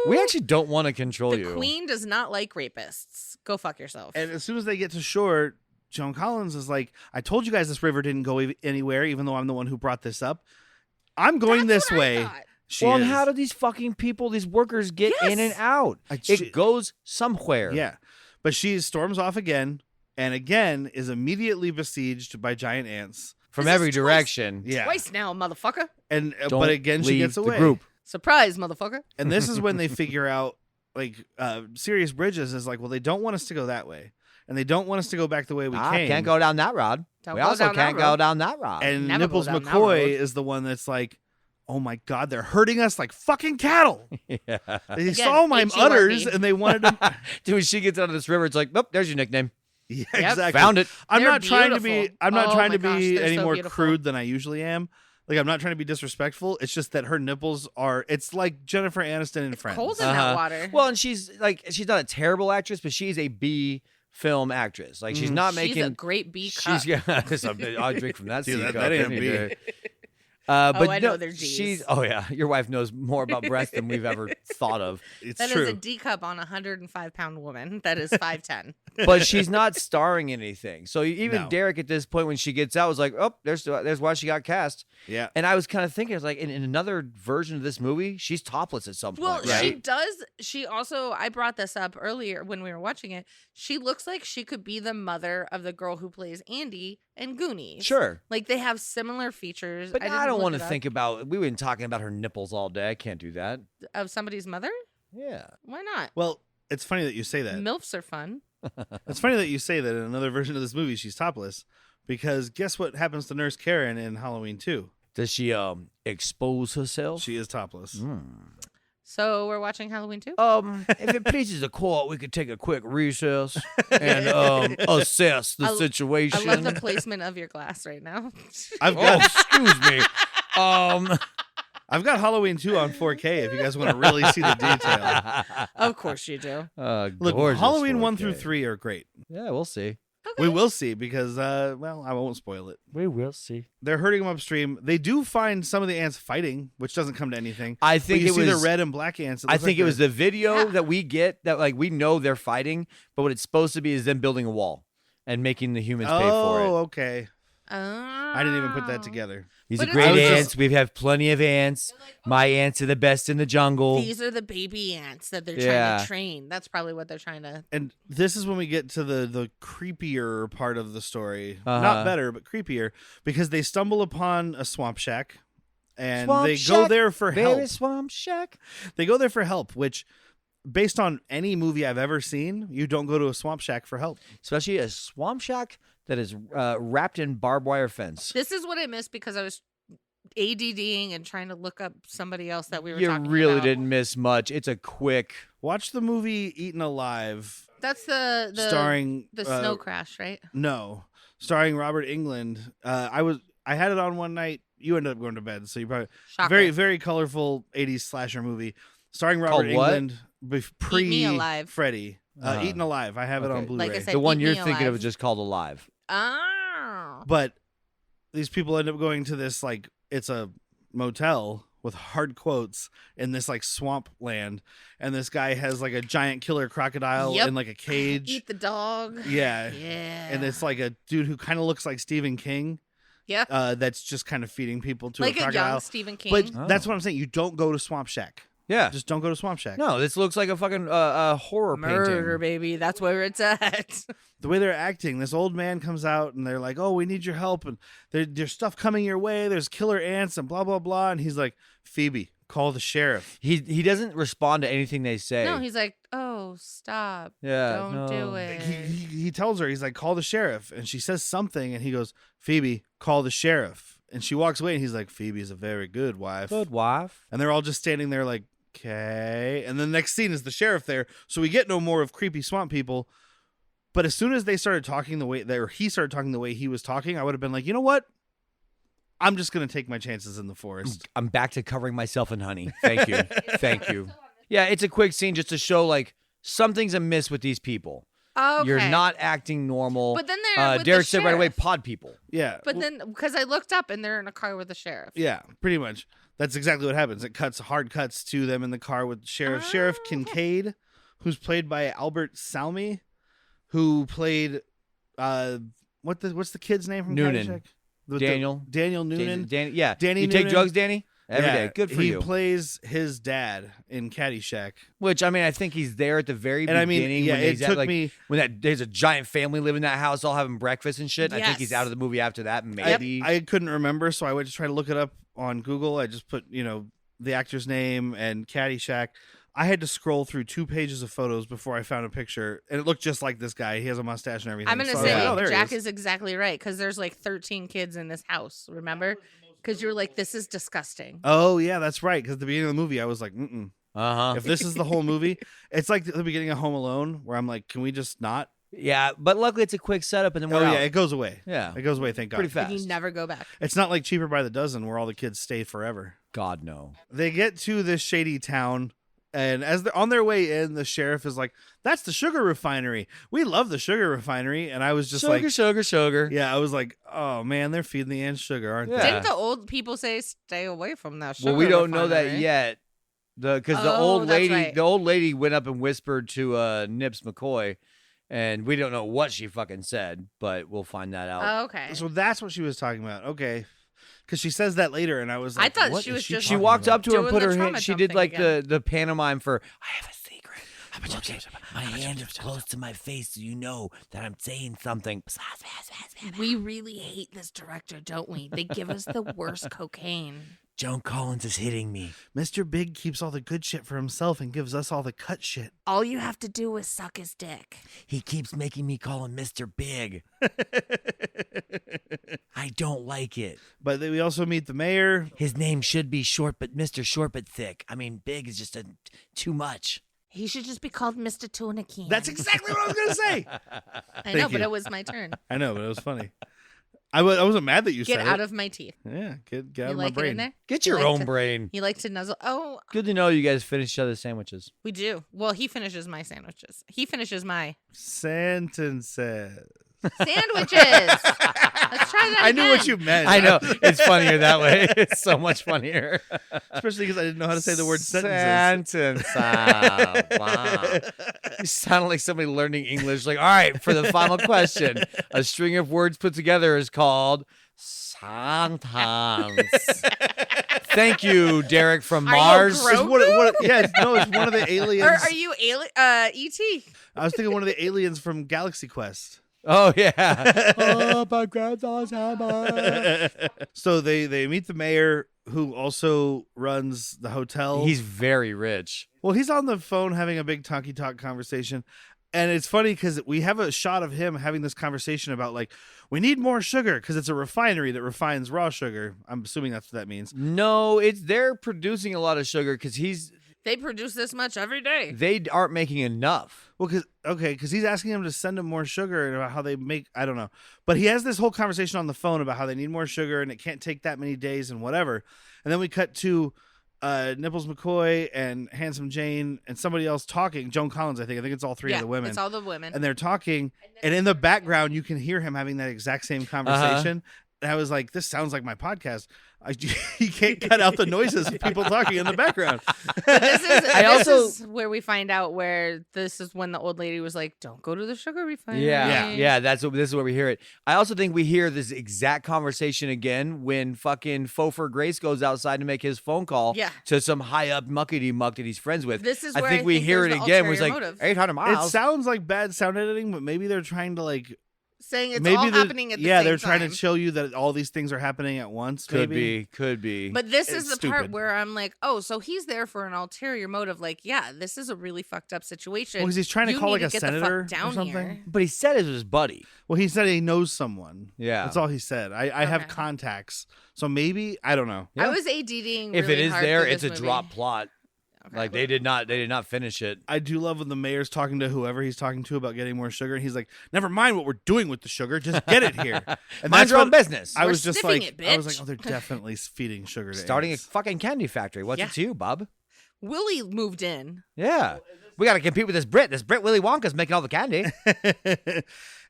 We actually don't want to control The you. queen does not like rapists. Go fuck yourself. And as soon as they get to shore, Joan Collins is like, I told you guys this river didn't go anywhere, even though I'm the one who brought this up. I'm going That's this what I way. thought. She Well, and is. how do these fucking people, these workers, get in and Yes. out? It goes somewhere. Yeah. But she storms off again, and again is immediately besieged by giant ants. From This is every twice. direction. Yeah. Twice now, motherfucker. And Don't but again she leave gets away. the group. Surprise, motherfucker. And this is when they figure out, like, Sirius Bridges is like, well, they don't want us to go that way. And they don't want us to go back the way we came. Can't go down that road. Don't We go also down that can't go road. down that road. And Never go Nipples down that McCoy road. is the one that's like, oh my God, they're hurting us like fucking cattle. yeah. They Again, saw my H-U-R-B. udders and they wanted to. Dude, when she gets out of this river, it's like, nope, there's your nickname. Yeah, Yep. exactly. Found it. I'm They're not trying to be. beautiful. I'm not Oh trying my to gosh, be they're any so more beautiful. crude than I usually am. Like I'm not trying to be disrespectful. It's just that her nipples are. It's like Jennifer Aniston in It's Friends. cold in Uh-huh. that water. Well, and she's not a terrible actress, but she's a B film actress. Like she's not She's making. a great B cup. She's yeah. I'll drink from that. Dude, C that cup ain't a any B. day. But I no, know they're Gs. she's. Oh yeah, your wife knows more about breasts than we've ever thought of. It's That true. is a D cup on a 105-pound woman. That is 5'10". But she's not starring in anything. So even No. Derek at this point, when she gets out, was like, "Oh, there's why she got cast." Yeah. And I was kind of thinking, I was like, in another version of this movie, she's topless at some Well, point, she right? does. She also, I brought this up earlier when we were watching it. She looks like she could be the mother of the girl who plays Andy in Goonies. Sure. Like they have similar features. But I, I don't want to think about. We've been talking about her nipples all day. I can't do that. of somebody's mother. Yeah. Why not? Well, it's funny that you say that. MILFs are fun. It's funny that you say that in another version of this movie she's topless, because guess what happens to Nurse Karen in Halloween 2? Does she expose herself? She is topless. So we're watching Halloween 2? If it pleases the court, we could take a quick recess and assess the I situation. love the placement of your glass right now. I've Oh, got excuse me. I've got Halloween 2 on 4K if you guys want to really see the detail. Of course you do. Look, gorgeous Halloween 1 4K. through 3 are great. Yeah, we'll see. Okay. We will see because, well, I won't spoil it. We will see. They're hurting them upstream. They do find some of the ants fighting, which doesn't come to anything. I But think you it see was the red and black ants. I think it was the video Yeah. that we get that like we know they're fighting, but what it's supposed to be is them building a wall and making the humans pay for it. Oh, okay. I didn't even put that Oh. together. These But are it's great also- ants. We have plenty of ants. My ants are the best in the jungle. These are the baby ants that they're Yeah. trying to train. That's probably what they're trying to. And this is when we get to the creepier part of the story. Uh-huh. Not better, but creepier, because they stumble upon a swamp shack, and Swamp they go shack, there for Very help. swamp shack. They go there for help, which, based on any movie I've ever seen, you don't go to a swamp shack for help. Especially a swamp shack that is wrapped in barbed wire fence. This is what I missed because I was ADDing and trying to look up somebody else that we were You talking really about. didn't miss much. It's a quick. Watch the movie Eaten Alive, That's the starring the snow crash, right? No, starring Robert Englund. I had it on one night. You ended up going to bed, so you probably Shocker. very, very colorful 80s slasher movie starring Robert Called what? England pre Me Alive. Freddy. Uh-huh. Eaten Alive. I have it on Okay. Blu-ray. Like I said, The one Eat you're Me thinking of Alive. is just called Alive. Oh. But these people end up going to this, like, it's a motel with hard quotes in this, like, swamp land, and this guy has, like, a giant killer crocodile Yep. in, like, a cage. Eat the dog. Yeah. Yeah. And it's like a dude who kind of looks like Stephen King. Yeah. That's just kind of feeding people to Like a a crocodile. young Stephen King. But Oh. that's what I'm saying. You don't go to Swamp Shack. Yeah. Just don't go to Swamp Shack. No, this looks like a fucking horror Murder, painting. baby. That's where it's at. The way they're acting, this old man comes out and they're like, "Oh, we need your help, and there's stuff coming your way. There's killer ants and blah blah blah." And he's like, "Phoebe, call the sheriff." He doesn't respond to anything they say. No, he's like, oh, stop. Yeah, Don't no. do it. He tells her, he's like, "Call the sheriff," and she says something, and he goes, "Phoebe, call the sheriff." And she walks away, and he's like, "Phoebe's a very good wife." Good wife. And they're all just standing there like, okay. And the next scene is the sheriff there. So we get no more of creepy swamp people. But as soon as they started talking the way or he started talking the way he was talking, I would have been like, you know what? I'm just going to take my chances in the forest. I'm back to covering myself in honey. Thank you. Thank you. Yeah, it's a quick scene just to show like something's amiss with these people. Okay. You're not acting normal. But then they're with Derek the said right away, sheriff. pod people. Yeah. But then, because I looked up and they're in a car with the sheriff. Yeah, pretty much. That's exactly what happens. It hard cuts to them in the car with Sheriff Okay. Kincaid, who's played by Albert Salmi, who played what's the kid's name from Noonan. Caddyshack? Daniel Noonan. Danny, Danny you take Noonan. drugs, Danny? Every Yeah, day. Good for he you. He plays his dad in Caddyshack. Which, I mean, I think he's there at the very And I beginning. mean, yeah, when it he's at, took like, me. when there's a giant family living in that house, all having breakfast and shit. I think he's Yes. out of the movie after that, maybe. I couldn't remember, so I went to try to look it up on Google. I just put, the actor's name and Caddyshack. I had to scroll through 2 pages of photos before I found a picture, and it looked just like this guy. He has a mustache and everything. I'm going to So I say was like, oh, there he Jack is. is exactly right because there's like 13 kids in this house, remember? Because you're like, this is disgusting. Oh, yeah, that's right. Because at the beginning of the movie, I was like, Uh-huh. if this is the whole movie, it's like the beginning of Home Alone, where I'm like, can we just not? Yeah, but luckily it's a quick setup and then Oh, we're out. yeah, it goes away. Yeah. It goes away, thank God. Pretty fast. And you never go back. It's not like Cheaper by the Dozen, where all the kids stay forever. God, no. They get to this shady town, and as they're on their way in, the sheriff is like, that's the sugar refinery. We love the sugar refinery. And I was just Sugar. yeah, I was like, oh man, they're feeding the ants sugar, aren't Yeah. they? Didn't the old people say stay away from that sugar Well, we don't know that refinery? yet. Because the Oh, old that's lady, right. the old lady went up and whispered to Nips McCoy, and we don't know what she fucking said, but we'll find that out. Oh, okay. So that's what she was talking about. Okay. Because she says that later, and I was like, I thought what she is was just She talking walked about? up to her and Doing put the her trauma hand. She jump did thing like again. the pantomime for I have a secret. My hand is close to my face, so you know that I'm saying something. We really hate this director, don't we? They give us the worst cocaine. Joan Collins is hitting me. Mr. Big keeps all the good shit for himself and gives us all the cut shit. All you have to do is suck his dick. He keeps making me call him Mr. Big. I don't like it. But then we also meet the mayor. His name should be short, but Mr. Short but thick. I mean, big is just too much. He should just be called Mr. Tuna Can. That's exactly what I was going to say. I know, Thank but you. it was my turn. I know, but it was funny. I wasn't mad that you Get said out it. of my teeth. Yeah, get You out of like my it in brain. there? Get You your like own to- brain. You like to nuzzle? Oh, Good to know you guys finish each other's sandwiches. we do. Well, he finishes my sandwiches. He finishes my Sentences. sandwiches. Let's try that I knew what again. you meant. I know. It's funnier that way. It's so much funnier. Especially because I didn't know how to say the word sentences. Sentence. Wow. You sound like somebody learning English. Like, all right, for the final question, a string of words put together is called sentence. Thank you, Derek from Are you Mars. gross? It's one of the aliens. Or are you E.T.? I was thinking one of the aliens from Galaxy Quest. Oh yeah. Oh, my granddad's hammer. So they meet the mayor, who also runs the hotel. He's very rich. Well, he's on the phone having a big talkie talk conversation. And it's funny because we have a shot of him having this conversation about, like, we need more sugar because it's a refinery that refines raw sugar. I'm assuming that's what that means. No, they're producing a lot of sugar because They produce this much every day. they aren't making enough. Well, because he's asking him to send him more sugar and about how they make, I don't know. But he has this whole conversation on the phone about how they need more sugar and it can't take that many days and whatever. And then we cut to Nipples McCoy and Handsome Jane and somebody else talking. Joan Collins, I think it's all three of the women. It's all the women. And they're talking, and in the background, you can hear him having that exact same conversation. And I was like, this sounds like my podcast. You can't cut out the noises of people talking in the background. This is, I this is where we find out where this is when the old lady was like, don't go to the sugar refinery. Yeah. This is where we hear it. I also think we hear this exact conversation again when fucking Fofer Grace goes outside to make his phone call to some high up muckety muck that he's friends with. This is I where think we hear it there's the again. Where he's ulterior like motive. 800 It miles. sounds like bad sound editing, but maybe they're trying to like saying it's maybe all happening at the yeah, same they're time. trying to show you that all these things are happening at once. Could maybe. be. But this is It's the part stupid. where I'm like, oh, so he's there for an ulterior motive. Like, yeah, this is a really fucked up situation. Well, because he's trying to You call need like to a get the fuck senator down or something. here. But he said it was his buddy. Well, he said he knows someone. Yeah. That's all he said. I have Okay. contacts, so maybe I don't know. I was ADDing. If really it is hard there, through it's a this drop movie. plot. Okay. Like they did not finish it. I do love when the mayor's talking to whoever he's talking to about getting more sugar, and he's like, "Never mind what we're doing with the sugar, just get it here." And Mind your own business. I We're was just sniffing like, it, I was like, bitch. "Oh, they're definitely feeding sugar to Starting a ants." fucking candy factory. What's Yeah. it to you, Bob? Willie moved in. Yeah. We got to compete with this Brit. This Brit Willy Wonka's making all the candy.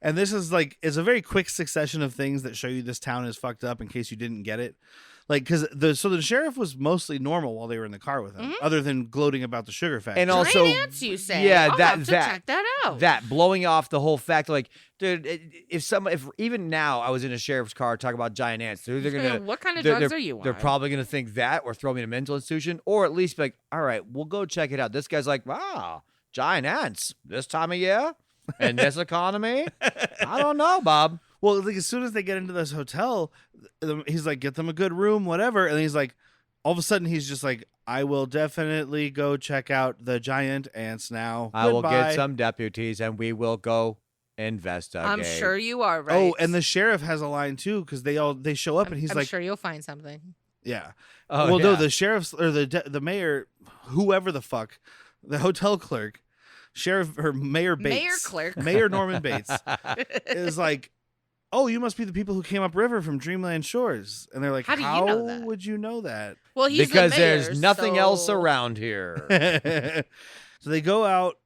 And this is like, it's a very quick succession of things that show you this town is fucked up in case you didn't get it. Like, because the sheriff was mostly normal while they were in the car with him, other than gloating about the sugar factory. And also, Giant ants, you say? yeah, I'll have to check that out. That blowing off the whole fact, like, dude, if even now I was in a sheriff's car talking about giant ants, they're gonna. What kind of drugs are you on? They're probably gonna think that, or throw me in a mental institution, or at least be like, all right, we'll go check it out. This guy's like, wow, giant ants this time of year in this economy. I don't know, Bob. Well, like, as soon as they get into this hotel, he's like, get them a good room, whatever. And he's like, all of a sudden, he's just like, I will definitely go check out the giant ants now. I will Goodbye. get some deputies and we will go investigate. I'm sure you are right. Oh, and the sheriff has a line too, because they show up and he's I'm like, sure you'll find something. yeah. Oh, well, no, yeah. the sheriff's or the mayor, whoever the fuck, the hotel clerk, sheriff or Mayor Bates, Mayor Norman Bates, is like, oh, you must be the people who came upriver from Dreamland Shores. And they're like, How do you how know that? would you know that? Well, he's because the mayor, there's nothing so... else around here. So they go out.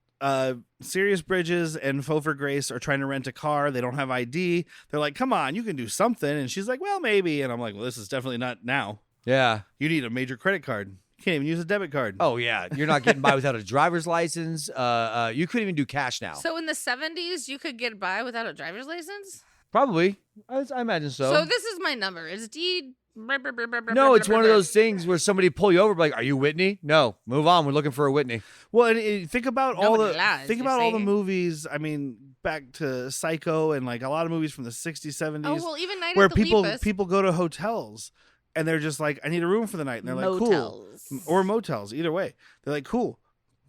Sirius Bridges and Phofer Grace are trying to rent a car. They don't have ID. They're like, come on, you can do something. And she's like, well, maybe. And I'm like, well, this is definitely not now. Yeah. You need a major credit card. You can't even use a debit card. Oh, yeah. You're not getting by without a driver's license. You couldn't even do cash now. So in the 70s, you could get by without a driver's license? Probably. I imagine so. So this is my number. It's D. No, it's one of those things where somebody pull you over, like, "Are you Whitney?" No, move on. We're looking for a Whitney. Well, and think about all Nobody lies, think you about all the see. movies. I mean, back to Psycho and like a lot of movies from the 60s, 70s, Oh, well, even Night where at the Lepus. people go to hotels and they're just like, I need a room for the night, and they're like, Motels. cool, or motels, either way. They're like, cool,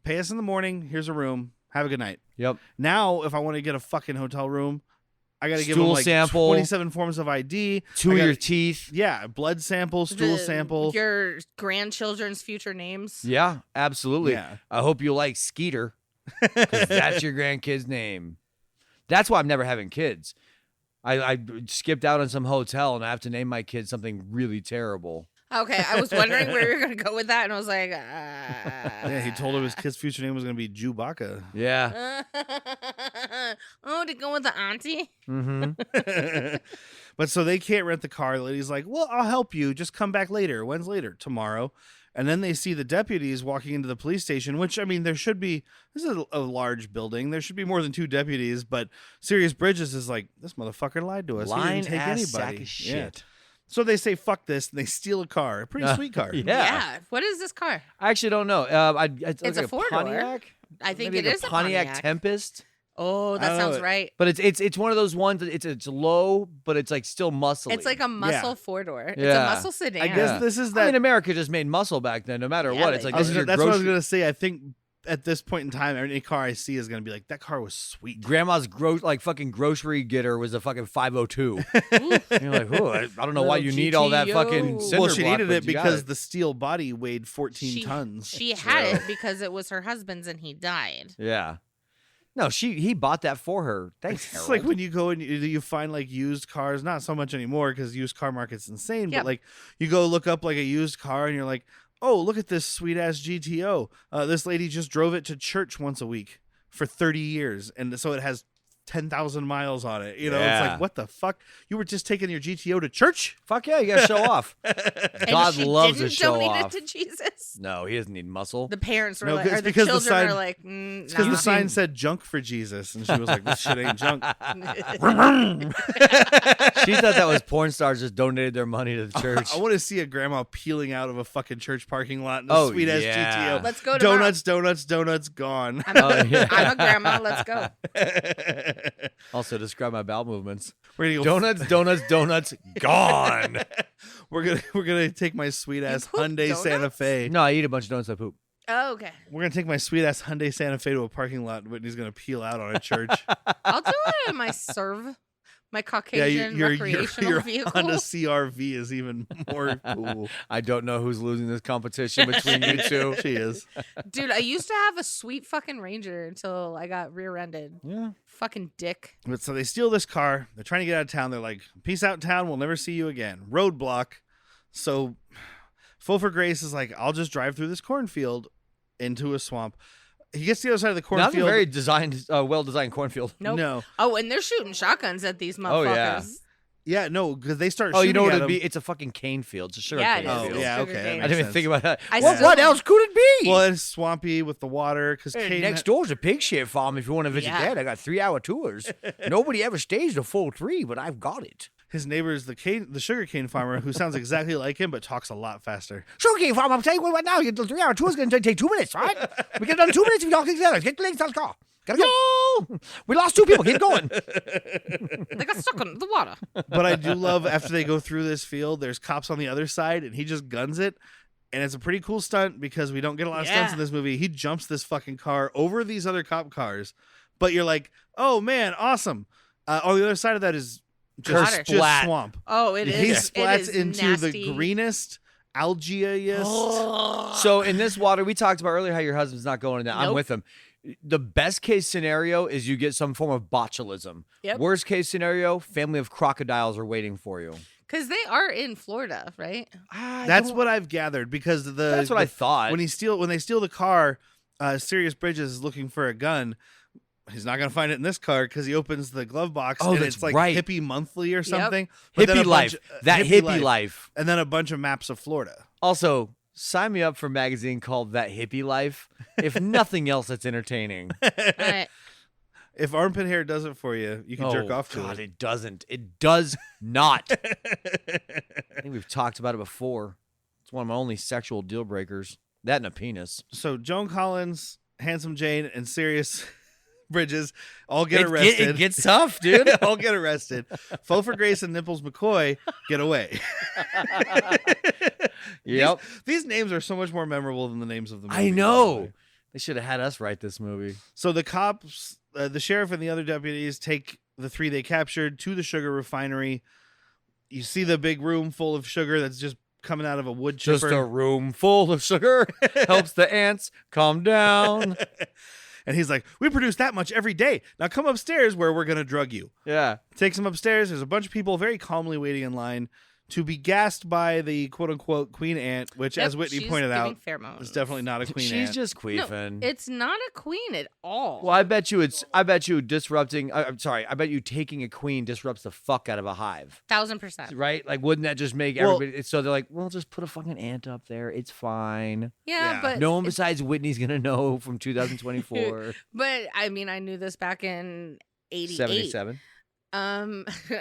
pay us in the morning. Here's a room. Have a good night. Yep. Now, if I want to get a fucking hotel room, I got to give them Stool like sample. 27 forms of ID. Two I of gotta- your teeth. Yeah, blood sample, stool sample. Your grandchildren's future names. Yeah, absolutely. Yeah. I hope you like Skeeter, because that's your grandkid's name. That's why I'm never having kids. I skipped out on some hotel, and I have to name my kid something really terrible. Okay, I was wondering where you were going to go with that, and I was like, Yeah, he told him his kid's future name was going to be Chewbacca. Yeah. Oh, to go with the auntie? Mm-hmm. But so they can't rent the car. The lady's like, well, I'll help you. Just come back later. When's later? Tomorrow. And then they see the deputies walking into the police station, which, I mean, there should be, this is a large building. There should be more than 2 deputies, but Sirius Bridges is like, this motherfucker lied to us. He didn't take anybody. sack of shit. Yeah. So they say, fuck this, and they steal a car. A pretty sweet car. Yeah. What is this car? I actually don't know. It's It's like a four-door. Pontiac. I think Maybe it like is a a Pontiac Tempest. Oh, I that don't sounds know. right. But it's one of those ones that it's low, but it's like still muscly. It's like a muscle four-door. It's a Yeah. muscle sedan. I guess this is that. I mean, America just made muscle back then, no matter Yeah, what. It's they like I was this is gonna- your that's what I was grocery- going to say. I think at this point in time, any car I see is going to be like, that car was sweet. Grandma's fucking grocery getter was a fucking 502. And you're like, oh, I don't know why you Little need all that GTO. fucking cinder Well, she block, needed but it you got because it. the steel body weighed 14 tons. She had it because it was her husband's and he died. Yeah. No, he bought that for her. Thanks, It's Harold. like when you go and you find like used cars, not so much anymore because used car market's insane, Yep. but like you go look up like a used car and you're like, oh, look at this sweet ass GTO. This lady just drove it to church once a week for 30 years. And so it has 10,000 miles on it. You know, it's Yeah. like, what the fuck? You were just taking your GTO to church? Fuck yeah, you gotta show off. And God she loves didn't to show donate off. it to Jesus. No, he doesn't need muscle. The parents were No, like, it's or the because the children sign- are like, It's because the nah. sign said junk for Jesus. And she was like, this shit ain't junk. She thought that was porn stars just donated their money to the church. I want to see a grandma peeling out of a fucking church parking lot in a Oh, sweet ass yeah. GTO. Let's go tomorrow. Donuts, gone. I'm yeah. a grandma. Let's go. Also, describe my bowel movements. We're gonna go Donuts, gone. We're gonna take my sweet ass poop Hyundai donuts? Santa Fe. No, I eat a bunch of donuts. I poop. Oh, okay. We're gonna take my sweet ass Hyundai Santa Fe to a parking lot. And Whitney's gonna peel out on a church. I'll do it in my Serve, my Caucasian recreational your vehicle. Honda CRV is even more cool. I don't know who's losing this competition between you two. She is. Dude, I used to have a sweet fucking Ranger until I got rear-ended. Yeah. Fucking dick. But so they steal this car. They're trying to get out of town. They're like, "Peace out, town. We'll never see you again." Roadblock. So, Fulfer Grace is like, "I'll just drive through this cornfield." into a swamp. He gets to the other side of the Now, that's a cornfield. very designed, well-designed cornfield. Nope. No. Oh, and they're shooting shotguns at these motherfuckers. Oh, yeah. Yeah, no, because they start Oh, shooting you know what at it'd him. be? It's a fucking cane field. It's a sugar Yeah, it cane is. Oh, field. It's yeah, sugar okay. cane. that I didn't even makes think sense. about that. I What still- else could it be? Well, it's swampy with the water because Hey, Caden next door's a pig shit farm if you want to visit Yeah. that. I got 3-hour tours. Nobody ever stays the full 3, but I've got it. his neighbor is the sugarcane farmer who sounds exactly like him but talks a lot faster. Sugarcane farm, I'm telling you what now. The 3-hour tour's going to take 2 minutes, right? We get done in 2 minutes if you all get together. Get the legs, let's go. Gotta go. We lost 2 people. Keep going. They got stuck in the water. But I do love after they go through this field, there's cops on the other side and he just guns it. And it's a pretty cool stunt because we don't get a lot of stunts in this movie. He jumps this fucking car over these other cop cars. But you're like, oh man, awesome. On the other side of that is just Splat. swamp. Oh, it is. He It splats is into nasty. the greenest, algaeiest. So in this water, we talked about earlier how your husband's not going in there. I'm Nope. with him. The best case scenario is you get some form of botulism. Yep. Worst case scenario, family of crocodiles are waiting for you. Because they are in Florida, right? That's what I've gathered because That's what I thought. when they steal the car, Sirius Bridges is looking for a gun. He's not gonna find it in this car because he opens the glove box Oh, and that's it's like right. Hippie Monthly or something. But then a Hippie life. bunch- That hippie life. and then a bunch of maps of Florida. Also, sign me up for a magazine called That Hippie Life. If nothing else, it's entertaining. Alright. If armpit hair does it for you, you can jerk off to God, it. it doesn't. It does not. I think we've talked about it before. It's one of my only sexual deal breakers. That and a penis. So Joan Collins, Handsome Jane, and Sirius Bridges all get arrested. It gets tough, dude. all get arrested. Pfeiffer Grace and Nipples McCoy get away. Yep. These names are so much more memorable than the names of the movie. I know. They should have had us write this movie. So the cops, the sheriff and the other deputies take the 3 they captured to the sugar refinery. You see the big room full of sugar that's just coming out of a wood chipper. Just a room full of sugar helps the ants calm down. And he's like, we produce that much every day. Now come upstairs where we're going to drug you. Yeah. Takes him upstairs. There's a bunch of people very calmly waiting in line to be gassed by the quote-unquote queen ant, which, Yep, as Whitney she's pointed out, giving pheromones. is definitely not a queen She's ant. just queefing. No, it's not a queen at all. Well, I bet you disrupting. I'm sorry. I bet you taking a queen disrupts the fuck out of a hive. 1000%. Right? Like, wouldn't that just make Well- everybody? So they're like, well, just put a fucking ant up there. It's fine. Yeah, Yeah. but No one besides Whitney's gonna know from 2024. but I mean, I knew this back in 88. 77.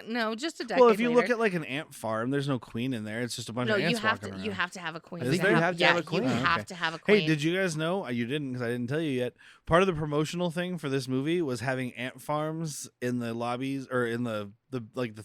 No, just a decade Well, if you later. look at like an ant farm, there's no queen in there. It's just a bunch no, of you ants have walking to. around. You have to have a queen. I think you have to have a queen. You Oh, have okay. to have a queen. Hey, did you guys know? You didn't because I didn't tell you yet. Part of the promotional thing for this movie was having ant farms in the lobbies or in the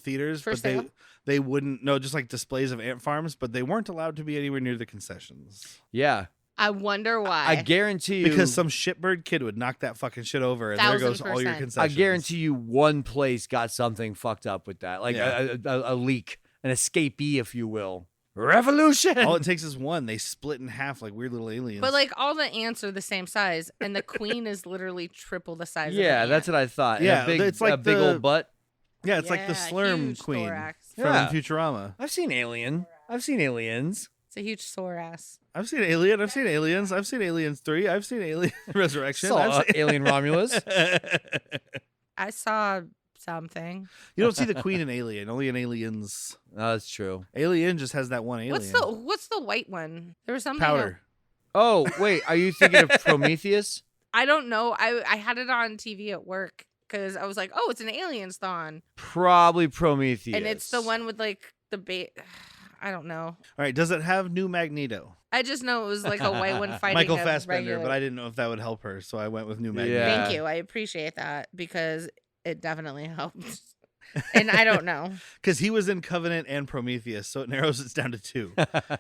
theaters, For but sale? they wouldn't just like displays of ant farms, but they weren't allowed to be anywhere near the concessions Yeah. I wonder why. I guarantee you. because some shitbird kid would knock that fucking shit over, and there goes all your 1000%. concessions. I guarantee you one place got something fucked up with that. Like Yeah. a leak, an escapee, if you will. Revolution. all it takes is one. They split in half like weird little aliens. But like all the ants are the same size, and the queen is literally triple the size. Yeah, of that's what I thought. And Yeah, a big, it's like a big the- old butt. yeah, it's like the Slurm huge queen thorax. from Yeah. Futurama. I've seen Alien. I've seen Aliens. It's a huge sore ass. I've seen Alien. I've seen Aliens. I've seen Aliens 3. I've seen Alien Resurrection. I've Saw seen- Alien Romulus. I saw something. You don't see the queen in Alien, only in Aliens. No, that's true. Alien just has that one alien. What's the white one? There was something. Powder? Oh, wait. Are you thinking of Prometheus? I don't know. I had it on TV at work because I was like, oh, it's an Aliens thon, Probably Prometheus. and it's the one with like the bait. I don't know. All right. Does it have new Magneto? I just know it was like a white one fighting Michael a Fassbender, regular- but I didn't know if that would help her, so I went with new Magneto. Yeah. Thank you. I appreciate that because it definitely helped. And I don't know. Because he was in Covenant and Prometheus, so it narrows it down to 2.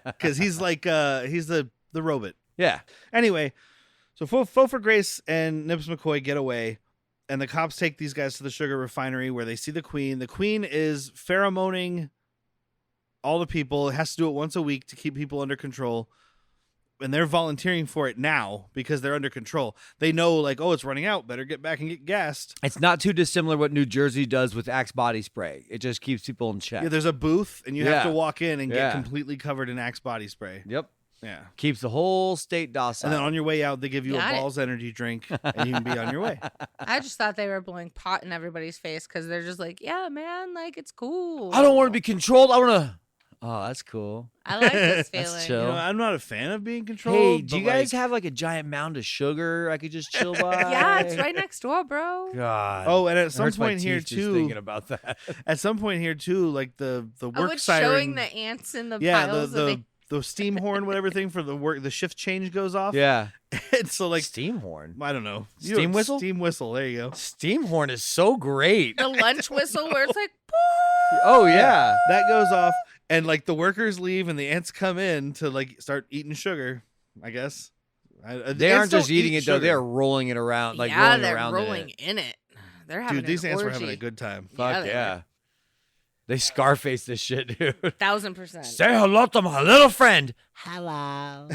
Because he's like he's the robot. Yeah. Anyway, so Pfeiffer Grace and Nips McCoy get away, and the cops take these guys to the sugar refinery where they see the queen. The queen is pheromoning all the people. It has to do it once a week to keep people under control. And they're volunteering for it now because they're under control. They know, like, oh, it's running out. Better get back and get gassed. It's not too dissimilar what New Jersey does with Axe body spray. It just keeps people in check. Yeah, there's a booth, and you have to Yeah. walk in and get Yeah. completely covered in Axe body spray. Yep. Yeah. Keeps the whole state docile. And then on your way out, they give you Got a it. balls energy drink, and you can be on your way. I just thought they were blowing pot in everybody's face because they're just like, yeah, man, like it's cool. I don't want to be controlled. I want to. Oh, that's cool. I like this That's feeling. chill. You know, I'm not a fan of being controlled. Hey, do but, you guys like- have like a giant mound of sugar I could just chill by? Yeah, it's right next door, bro. God. Oh, and at It some hurts my point here teeth just too. thinking about that. At some point here too, like the Oh, work it's siren. showing the ants in the yeah, piles of the steam horn, whatever thing for the shift change goes off. Yeah. And so like Steam horn. I don't know. Steam whistle? Steam whistle. There you go. Steam horn is so great. the lunch whistle where it's like, Oh yeah. That goes off, and like the workers leave, and the ants come in to like start eating sugar. I guess They aren't just eating it though; they're rolling it around, like yeah, rolling they're around rolling in it. in it. They're having Dude, these an ants were orgy. having a good time. Fuck they yeah. They Scarface this shit, dude. 1000%. Say hello to my little friend. Hello.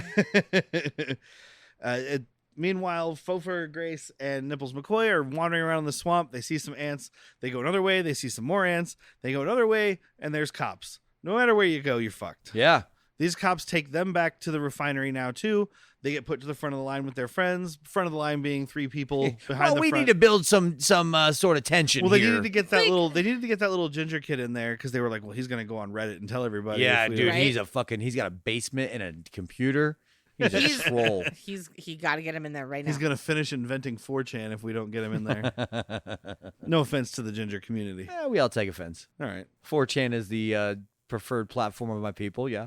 Meanwhile, Fofer, Grace, and Nipples McCoy are wandering around in the swamp. They see some ants. They go another way. They see some more ants. They go another way, and there's cops. No matter where you go, you're fucked. Yeah. These cops take them back to the refinery now, too. They get put to the front of the line with their friends. Front of the line being 3 people behind Well, the we front. need to build some sort of tension Well, they here. needed to get that Like- little. They needed to get that little ginger kid in there because they were like, "Well, he's gonna go on Reddit and tell everybody." Yeah, if we dude, don't-" Right? he's got a basement and a computer. He's a He's- troll. He got to get him in there right now. He's gonna finish inventing 4chan if we don't get him in there. No offense to the ginger community. Yeah, we all take offense. All right. 4chan is the preferred platform of my people. Yeah.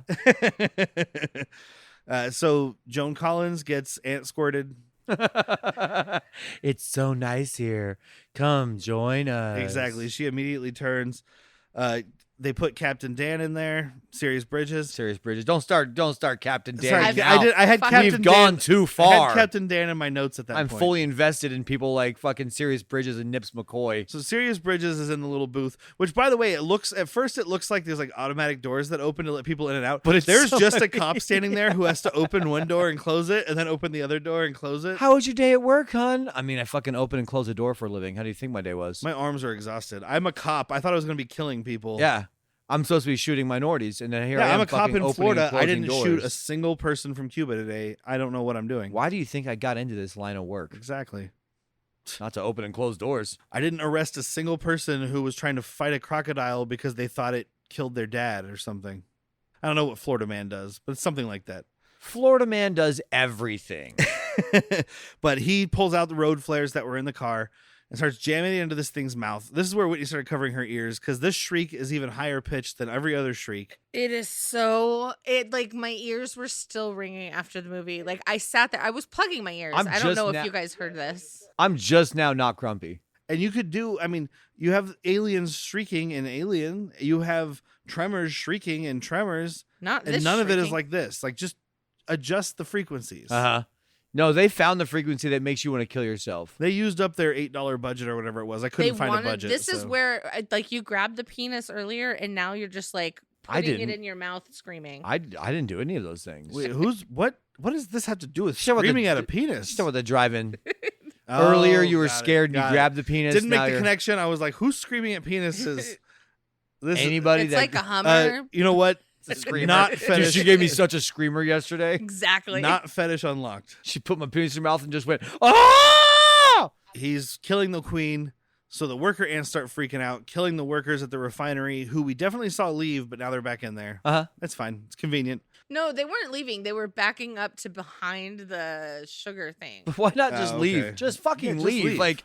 So Joan Collins gets ant squirted. It's so nice here. Come join us. Exactly. She immediately turns. They put Captain Dan in there. Sirius Bridges. Serious Bridges. Don't start Captain Dan. Sorry, I've- now. I had Fuck. Captain We've Dan. gone too I far. had Captain Dan in my notes at that I'm point. fully invested in people like fucking Serious Bridges and Nips McCoy. So Sirius Bridges is in the little booth, which, by the way, it looks like there's like automatic doors that open to let people in and out. But it's there's so just a cop standing there who has to open one door and close it, and then open the other door and close it. How was your day at work, hun? I mean, I fucking open and close a door for a living. How do you think my day was? My arms are exhausted. I'm a cop. I thought I was going to be killing people. Yeah. I'm supposed to be shooting minorities, and then here I Yeah, am I'm a cop fucking in opening Florida. and I closing didn't shoot a doors. single person from Cuba today. I don't know what I'm doing. Why do you think I got into this line of work? Exactly. Not to open and close doors. I didn't arrest a single person who was trying to fight a crocodile because they thought it killed their dad or something. I don't know what Florida man does, but it's something like that. Florida man does everything. But he pulls out the road flares that were in the car and starts jamming it into this thing's mouth. This is where Whitney started covering her ears because this shriek is even higher pitched than every other shriek. It is so like my ears were still ringing after the movie. Like I sat there, I was plugging my ears. I'm I don't just know now- if you guys heard this. I'm just now not grumpy. And you could do, I mean, you have aliens shrieking in Alien. You have tremors shrieking in Tremors. Not And this. none of it is shrieking. like this. Like, just adjust the frequencies. Uh-huh. No, they found the frequency that makes you want to kill yourself. They used up their $8 budget or whatever it was. I couldn't find a budget. This is so- where like you grabbed the penis earlier, and now you're just like I putting it didn't. in your mouth, screaming. I didn't do any of those things. Wait, what does this have to do with Shut up with screaming the- at a penis? Still with the drive-in. Oh, Earlier, you were got it, scared and you got it. grabbed the penis. Didn't make now the you're- connection. I was like, who's screaming at penises? This Anybody it's that like a Hummer. you know what? a screamer. Not Dude, fetish. she gave me such a screamer yesterday. Exactly. Not fetish unlocked. She put my penis in her mouth and just went, ah! He's killing the queen. So the worker ants start freaking out, killing the workers at the refinery, who we definitely saw leave, but now they're back in there. Uh-huh. That's fine. It's convenient. No, they weren't leaving. They were backing up to behind the sugar thing. Why not just Oh, leave? okay. Just fucking Yeah, just leave. leave. Like,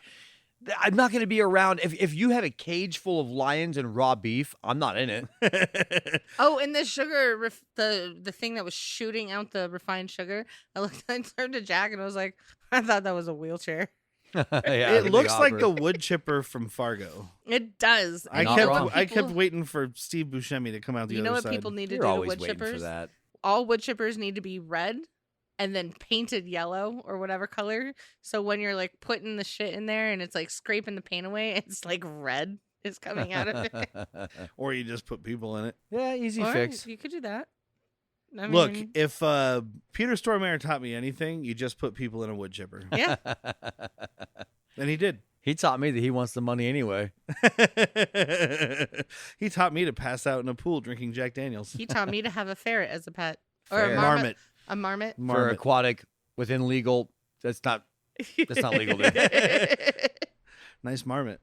I'm not going to be around. If you had a cage full of lions and raw beef, I'm not in it. Oh, and the sugar, the thing that was shooting out the refined sugar. I turned to Jack and I was like, I thought that was a wheelchair. Yeah, It the looks like hopper. the wood chipper from Fargo. It does. I And Not you know wrong. what kept people- waiting for Steve Buscemi to come out the You other know what side. people need to You're do to always wood waiting for chippers? that. All wood chippers need to be red and then painted yellow or whatever color. So when you're like putting the shit in there and it's like scraping the paint away, it's like red is coming out of it. Or you just put people in it. Yeah, easy Or fix. you could do that. I Look, mean, if Peter Stormare taught me anything, you just put people in a wood chipper. yeah. And he did. He taught me that he wants the money anyway. He taught me to pass out in a pool drinking Jack Daniels. He taught me to have a ferret as a pet. Or Fair. a Marmot. A marmot. for aquatic within legal. That's not legal, dude. Nice marmot.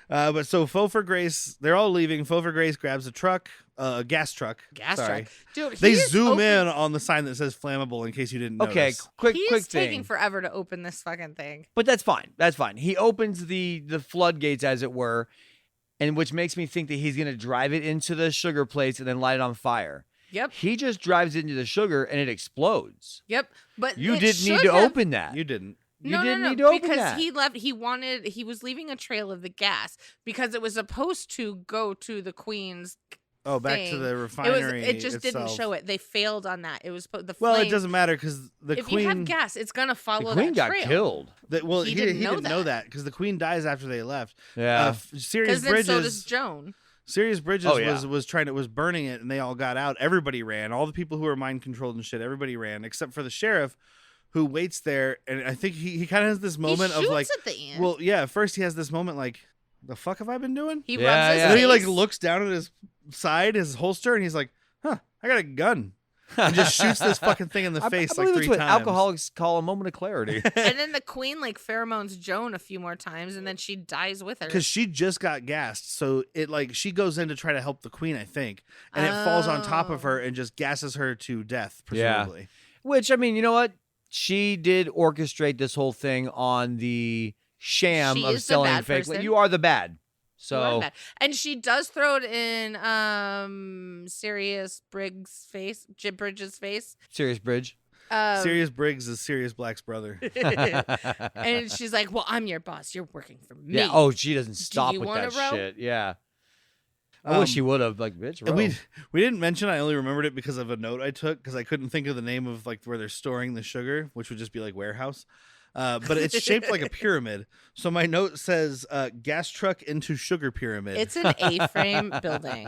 But so Faux for Grace, they're all leaving. Faux for Grace grabs a truck, a gas truck. Sorry. Dude, They zoom in on the sign that says flammable in case you didn't Okay, notice. quick He's thing. taking forever to open this fucking thing. But that's fine. That's fine. He opens the floodgates, as it were, and which makes me think that he's going to drive it into the sugar plates and then light it on fire. Yep. He just drives it into the sugar and it explodes. Yep. But You it didn't need should to have- open that. You didn't. You No, didn't no, need to open because that. he was leaving a trail of the gas because it was supposed to go to the Queen's. Oh, back to thing. the refinery. It just didn't itself. show it. They failed on that. It was the Well, flame. it doesn't matter because the if queen. you have gas, it's gonna follow The queen that got trail. killed. Well, He he didn't didn't know know that because the queen dies after they left. Yeah. Sirius Because then Bridges. so does Joan. Sirius Bridges Oh, yeah. was burning it, and they all got out. Everybody ran. All the people who were mind controlled and shit. Everybody ran except for the sheriff, who waits there. And I think he kind of has this moment he of like, shoots at the end. well, yeah. First, he has this moment like, the fuck have I been doing? He Yeah, rubs his yeah. And then he like face. looks down at his side, his holster, and he's like, "Huh, I got a gun." And just shoots this fucking thing in the face I like believe 3 it's what times. alcoholics call a moment of clarity. And then the Queen like pheromones Joan a few more times, and then she dies with her. Because she just got gassed, so it like she goes in to try to help the queen, I think, and it falls on top of her and just gasses her to death, Yeah. presumably. Which, I mean, you know what? She did orchestrate this whole thing on the sham She of is the selling bad fake. person. You are the bad. You are So bad. And she does throw it in Sirius Bridges' face. Serious Bridge. Sirius Briggs is Sirius Black's brother. And she's like, "Well, I'm your boss. You're working for me." Yeah. Oh, she doesn't stop you with wanna that row? shit. Yeah. I wish she would have. Like, bitch, row. And we didn't mention. I only remembered it because of a note I took because I couldn't think of the name of like where they're storing the sugar, which would just be like warehouse. But it's shaped like a pyramid. So my note says gas truck into sugar pyramid. It's an A-frame building.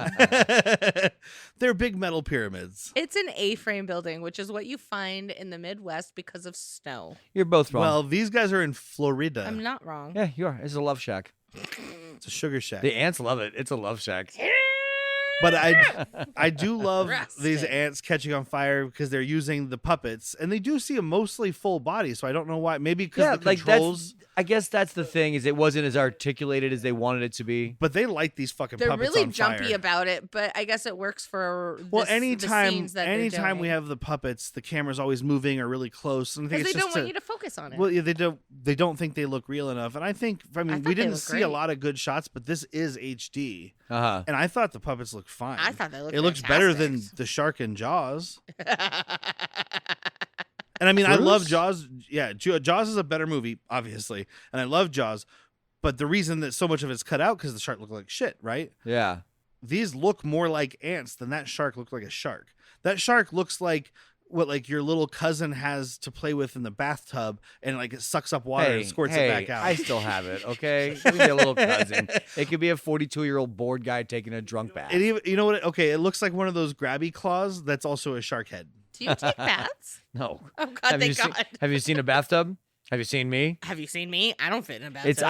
They're big metal pyramids. It's an A-frame building, which is what you find in the Midwest because of snow. You're both wrong. Well, these guys are in Florida. I'm not wrong. yeah, you are. It's a love shack. It's a sugar shack. The ants love it. It's a love shack. But I do love these Rustic. ants catching on fire because they're using the puppets, and they do see a mostly full body. So I don't know why. Maybe because the controls. I guess that's the thing, is it wasn't as articulated as they wanted it to be. But they light these fucking They're puppets really on jumpy fire. about it, but I guess it works for Well, the anytime scenes that they're anytime we doing. have the puppets, the camera's always moving or really close, and I think Because it's they just don't want you to focus on it. well, yeah, they don't think they look real enough, and I mean thought we they didn't looked see a great. lot of good shots, but this is HD, Uh-huh. and I thought the puppets looked fine. I thought they looked it looks better than fantastic. the shark in Jaws. And I mean, I love Bruce? Jaws. Yeah, Jaws is a better movie, obviously, and I love Jaws. But the reason that so much of it's cut out because the shark looked like shit, right? Yeah. These look more like ants than that shark looked like a shark. That shark looks like what like your little cousin has to play with in the bathtub, and like it sucks up water and squirts it back out. I still have it, okay? Give me a little cousin. It could be a 42-year-old bored guy taking a drunk bath. It even, you know what? Okay, it looks like one of those grabby claws that's also a shark head. Do you take baths? No. Oh God, Have thank you God. have you seen a bathtub? Have you seen me? Have you seen me? I don't fit in a bathtub. It's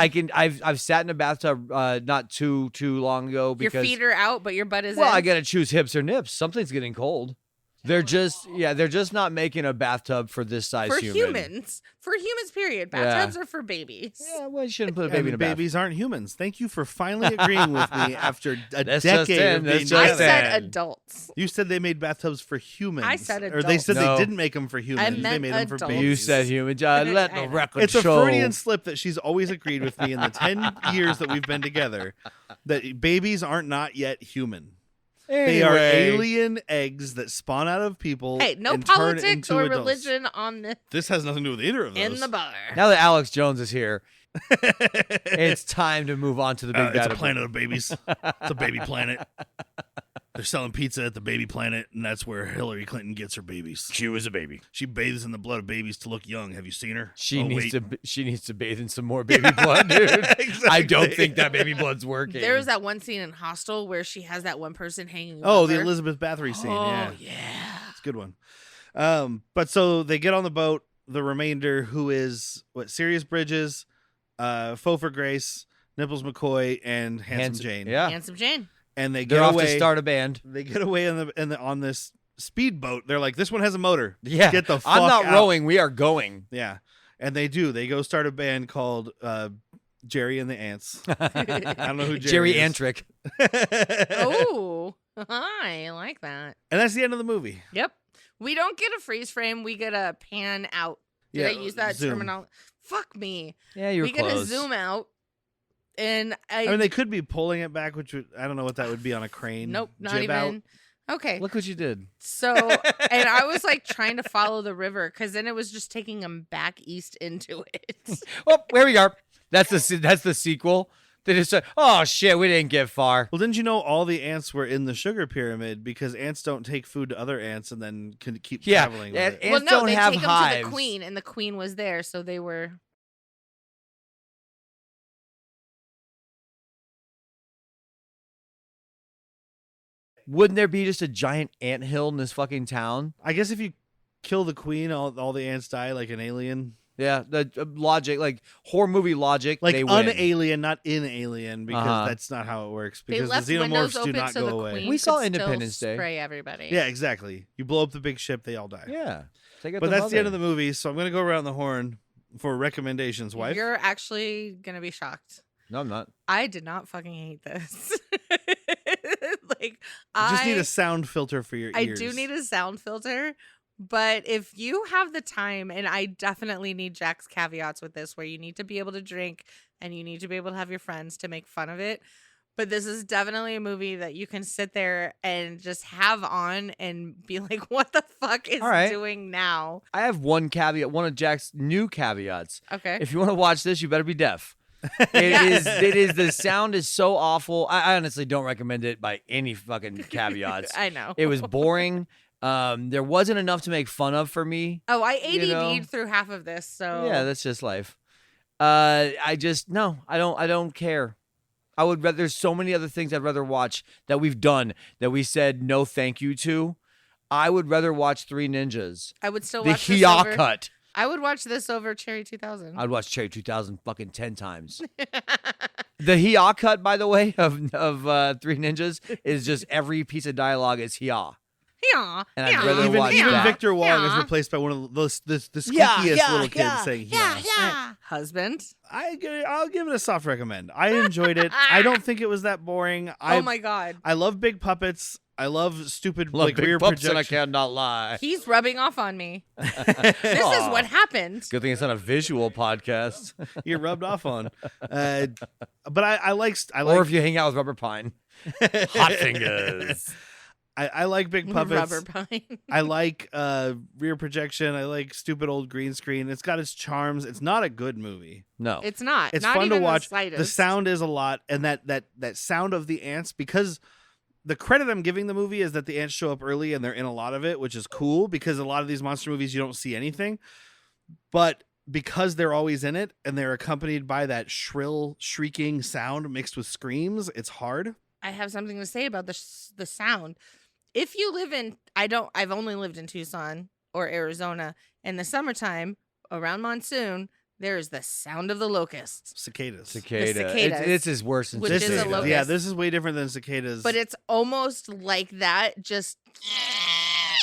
I've sat in a bathtub not too long ago Your because feet are out, but your butt is well, in. I got to choose hips or nips. Something's getting cold. They're just not making a bathtub for this size for human. humans. For humans, period. Bathtubs are for babies. Yeah, well, you shouldn't put a And baby in a bath. babies aren't humans. Thank you for finally agreeing with me after a That's just decade in, of that's being just I Just together. said in. adults. You said they made bathtubs for humans. I said Or they adults. said No. they didn't make them for humans. They meant made them for adults. babies. You said human. Let the record It's a show. Freudian slip that she's always agreed with me in the 10 years that we've been together that babies aren't not yet human. They are Anyway. alien eggs that spawn out of people. Hey, no and turn politics into or adults. religion on the This has nothing to do with either of those. in the bar. Now that Alex Jones is here, it's time to move on to the big It's a bad- planet of babies. It's a baby planet. They're selling pizza at the baby planet, and that's where Hillary Clinton gets her babies. She was a baby. She bathes in the blood of babies to look young. Have you seen her? She Oh, needs wait. to. She needs to bathe in some more baby blood, dude. I don't Exactly. think that baby blood's working. There was that one scene in Hostel where she has that one person hanging. Oh, above the her. Elizabeth Bathory scene. Oh Yeah. yeah. It's a good one. But so they get on the boat. The remainder, who is Sirius Bridges, Faux for Grace, Nipples McCoy, and Handsome Jane. Yeah, Handsome Jane. And they they're get off away. to start a band. They get away on this speedboat. They're like, this one has a motor. Yeah. Get the fuck I'm not out. rowing. We are going. Yeah. And they do. They go start a band called Jerry and the Ants. I don't know who Jerry is. Antrick. Oh, I like that. And that's the end of the movie. Yep. We don't get a freeze frame. We get a pan out. Did I use that zoom. terminology? Fuck me. Yeah, you're we close. get a zoom out. And I mean, they could be pulling it back, which I don't know what that would be on a crane. Nope, not jib even. out. Okay. Look what you did. So, and I was like trying to follow the river because then it was just taking them back east into it. Well, here we are. That's the sequel. They just said, "Oh shit, we didn't get far." Well, didn't you know all the ants were in the sugar pyramid because ants don't take food to other ants and then can keep traveling with it. Ants well, no, don't they have take them hives. to the queen, and the queen was there, so they were. Wouldn't there be just a giant anthill in this fucking town? I guess if you kill the queen, all the ants die like an alien. Yeah, the logic, like horror movie logic, Like they win. un-alien, not in alien, because that's not how it works. They Because left the windows xenomorphs do open not so go the away. queen We saw could still Independence Day. Spray everybody. Yeah, exactly. You blow up the big ship, they all die. Yeah, But that's the end of the movie, so I'm going to go around the horn for recommendations, wife. You're actually gonna be shocked. No, I'm not. I did not fucking hate this. Like, You just need a sound filter for your I ears. do need a sound filter, but if you have the time, and I definitely need Jack's caveats with this, where you need to be able to drink and you need to be able to have your friends to make fun of it. But this is definitely a movie that you can sit there and just have on and be like, what the fuck is All right. doing now? I have one caveat, one of Jack's new caveats. Okay. If you want to watch this, you better be deaf. It is the sound is so awful. I honestly don't recommend it by any fucking caveats. I know. It was boring. There wasn't enough to make fun of for me. Oh, I ADD'd know? through half of this, so Yeah, that's just life. I don't care. I would rather. There's so many other things I'd rather watch that we've done that we said no thank you to. I would rather watch Three Ninjas. I would still The watch this Hiya over. cut. I would watch this over Cherry 2000. I'd watch Cherry 2000 fucking 10 times. The Hiya cut, by the way, of Three Ninjas is just every piece of dialogue is Hiya. Yeah. And I'd rather watch Even that. Victor Wong is Yeah. replaced by one of the squeakiest Yeah, little kids yeah, saying Yeah. Husband. I'll give it a soft recommend. I enjoyed it. I don't think it was that boring. Oh my God. I love big puppets. I love stupid Love like big rear pups and I projection. cannot lie. He's rubbing off on me. This is what happened. Good thing it's not a visual podcast. You're rubbed off on. But I like Or if you hang out with Rubber Pine. Hot fingers. I like big puppets. Rubber pine. I like rear projection. I like stupid old green screen. It's got its charms. It's not a good movie. No. It's not. It's not fun to even watch. The, slightest. The sound is a lot, and that sound of the ants, because the credit I'm giving the movie is that the ants show up early and they're in a lot of it, which is cool because a lot of these monster movies you don't see anything. But because they're always in it and they're accompanied by that shrill, shrieking sound mixed with screams, it's hard. I have something to say about the sound. If you live in, I've only lived in Tucson or Arizona. In the summertime, around monsoon, there is the sound of the locusts. Cicadas. Cicada. cicadas, This is worse than which This is a cicadas. locust. yeah, this is way different than cicadas. But it's almost like that, just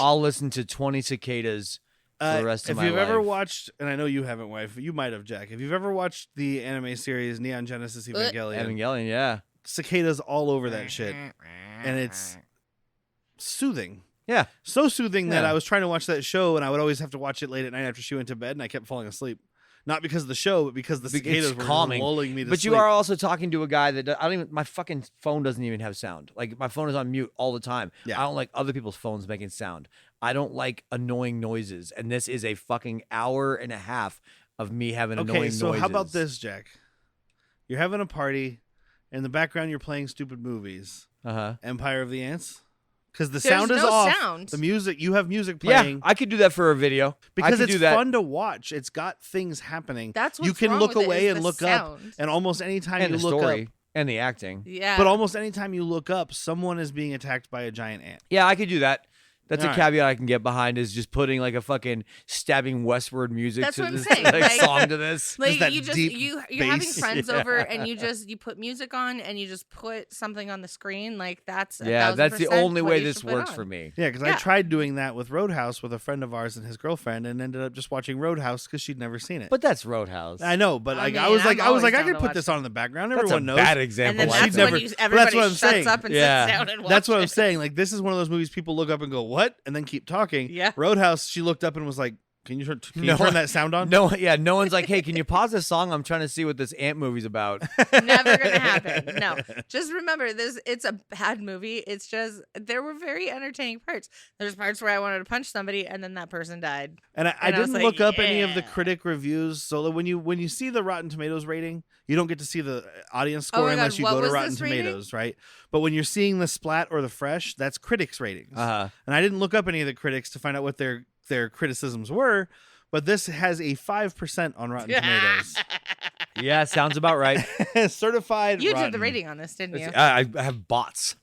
I'll listen to 20 cicadas for the rest of my life. If you've ever watched, and I know you haven't, wife, you might have, Jack. If you've ever watched the anime series Neon Genesis Evangelion, Evangelion, yeah. cicadas all over that shit, and it's soothing. Yeah. So soothing that Yeah. I was trying to watch that show, and I would always have to watch it late at night after she went to bed, and I kept falling asleep. Not because of the show, but because the It's cicadas were calming. lulling me to But sleep. you are also talking to a guy that I don't even. My fucking phone doesn't even have sound. Like my phone is on mute all the time. Yeah. I don't like other people's phones making sound. I don't like annoying noises, and this is a fucking hour and a half of me having annoying Okay, noises. so how about this, Jack? You're having a party. In the background, you're playing stupid movies. Empire of the Ants. Because the There's sound is no off. sound. The music, you have music Yeah, playing. I could do that for a video. I Because could it's do that. fun to watch. It's got things happening. that's what's you can wrong look with it, away is and the look up, sound. and almost anytime And you the look story up, and the acting. Yeah. but almost anytime you look up, someone is being attacked by a giant ant. Yeah, I could do that. That's All a right. caveat I can get behind is just putting like a fucking stabbing westward music That's to what I'm this saying, like, like- song to this. Like that you just deep you're having bass. friends over and you put music on and you just put something on the screen like that's Yeah, that's the 1000% only what way you this should put works on. for me. Yeah, because I Yeah. tried doing that with Roadhouse with a friend of ours and his girlfriend, and ended up just watching Roadhouse because she'd never seen it. But that's Roadhouse. I know, but I like mean, I was I'm like always I down could to put watch this on in the background. That's Everyone a knows. bad And example. then But that's she'd when never- you, but everybody that's what I'm shuts saying. up and Yeah. sits down and watches. That's what I'm saying. Like this is one of those movies people look up and go, "What?" and then keep talking. Yeah. Roadhouse. She looked up and was like, "Can you turn No. that sound on?" No, yeah, no one's like, hey, can you pause this song? I'm trying to see what this ant movie's about. Never gonna happen. No. Just remember this, it's a bad movie. It's just there were very entertaining parts. There's parts where I wanted to punch somebody and then that person died. And I And I was didn't like, look up any of the yeah. critic reviews. So when you see the Rotten Tomatoes rating, you don't get to see the audience Oh score my God, unless you what go to was Rotten this rating? Tomatoes, right? But when you're seeing the Splat or the Fresh, that's critics' ratings. Uh-huh. And I didn't look up any of the critics to find out what their criticisms were. But this has a 5% on Rotten Tomatoes. Yeah, sounds about right. Certified You rotten. did the rating on this, didn't you? I have bots.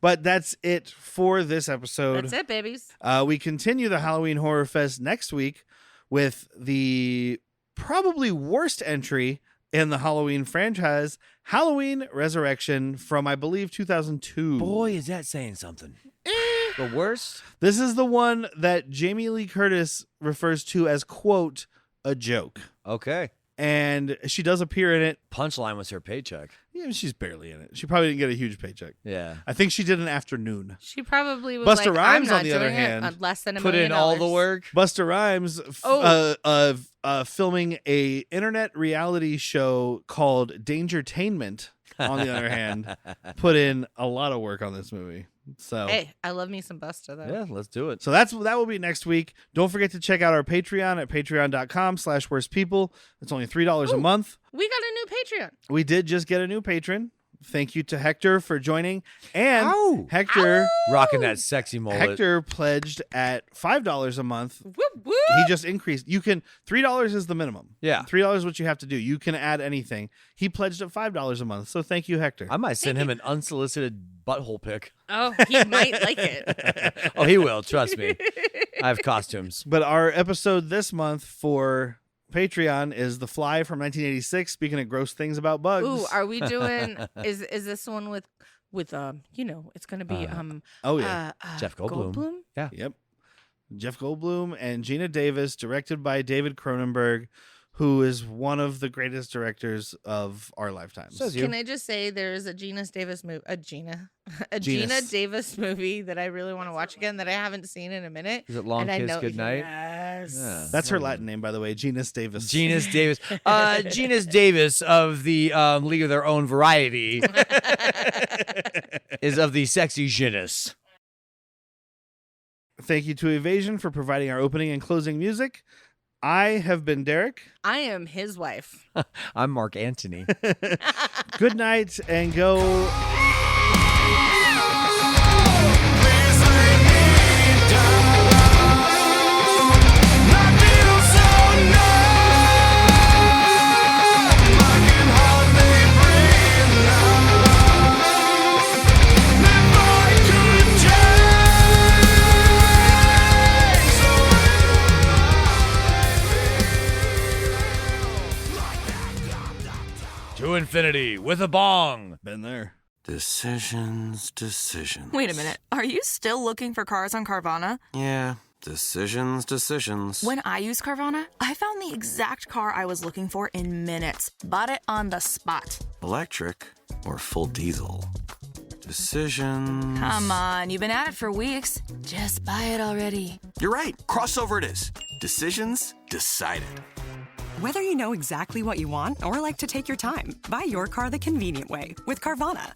But that's it for this episode. That's it, babies. We continue the Halloween Horror Fest next week with the probably worst entry in the Halloween franchise, Halloween Resurrection from, I believe, 2002. Boy, is that saying something. The worst? This is the one that Jamie Lee Curtis refers to as, quote, a joke. Okay. And she does appear in it. Punchline was her paycheck. Yeah, she's barely in it. She probably didn't get a huge paycheck. Yeah. I think she did an afternoon. She probably was Busta like, Rhymes, I'm not on the other doing it hand, on less than $1 Put million. in all the work. Busta Rhymes filming a internet reality show called Dangertainment, on the other hand, put in a lot of work on this movie. So Hey, I love me some Busta though. Yeah, let's do it. So that will be next week. Don't forget to check out our Patreon at patreon.com/worstpeople. It's only $3 a Ooh. month. We got a new Patreon. We did just get a new patron. Thank you to Hector for joining. And Ow. Hector Rocking that sexy mullet. Hector pledged at $5 a month. Whoop, whoop. He just increased. You can $3 is the minimum. Yeah. $3 is what you have to do. You can add anything. He pledged at $5 a month. So thank you, Hector. I might send him an unsolicited butthole pic. Oh, he might like it. Oh, he will. Trust me. I have costumes. But our episode this month for Patreon is The Fly from 1986. Speaking of gross things about bugs. Ooh, are we doing? Is this one with it's gonna be Oh yeah. Jeff Goldblum. Yeah. Yep. Jeff Goldblum and Gina Davis, directed by David Cronenberg, who is one of the greatest directors of our lifetimes. Says you. Can I just say there's a Gina Davis movie, Gina Genus. Davis movie that I really want to watch again that I haven't seen in a minute. Is it Long and I Kiss know, Goodnight? Yes. Yeah. That's her Latin name, by the way, Genus Davis. Genus Davis. Genus Davis of the League of Their Own Variety is of the sexy genus. Thank you to Evasion for providing our opening and closing music. I have been Derek. I am his wife. I'm Mark Antony. Good night and go. To infinity with a bong. Been there. Decisions. Wait a minute. Are you still looking for cars on Carvana? Yeah, decisions. When I used Carvana, I found the exact car I was looking for in minutes. Bought it on the spot. Electric or full diesel? Decisions. Come on, you've been at it for weeks. Just buy it already. You're right. Crossover it is. Decisions decided. Whether you know exactly what you want or like to take your time, buy your car the convenient way with Carvana.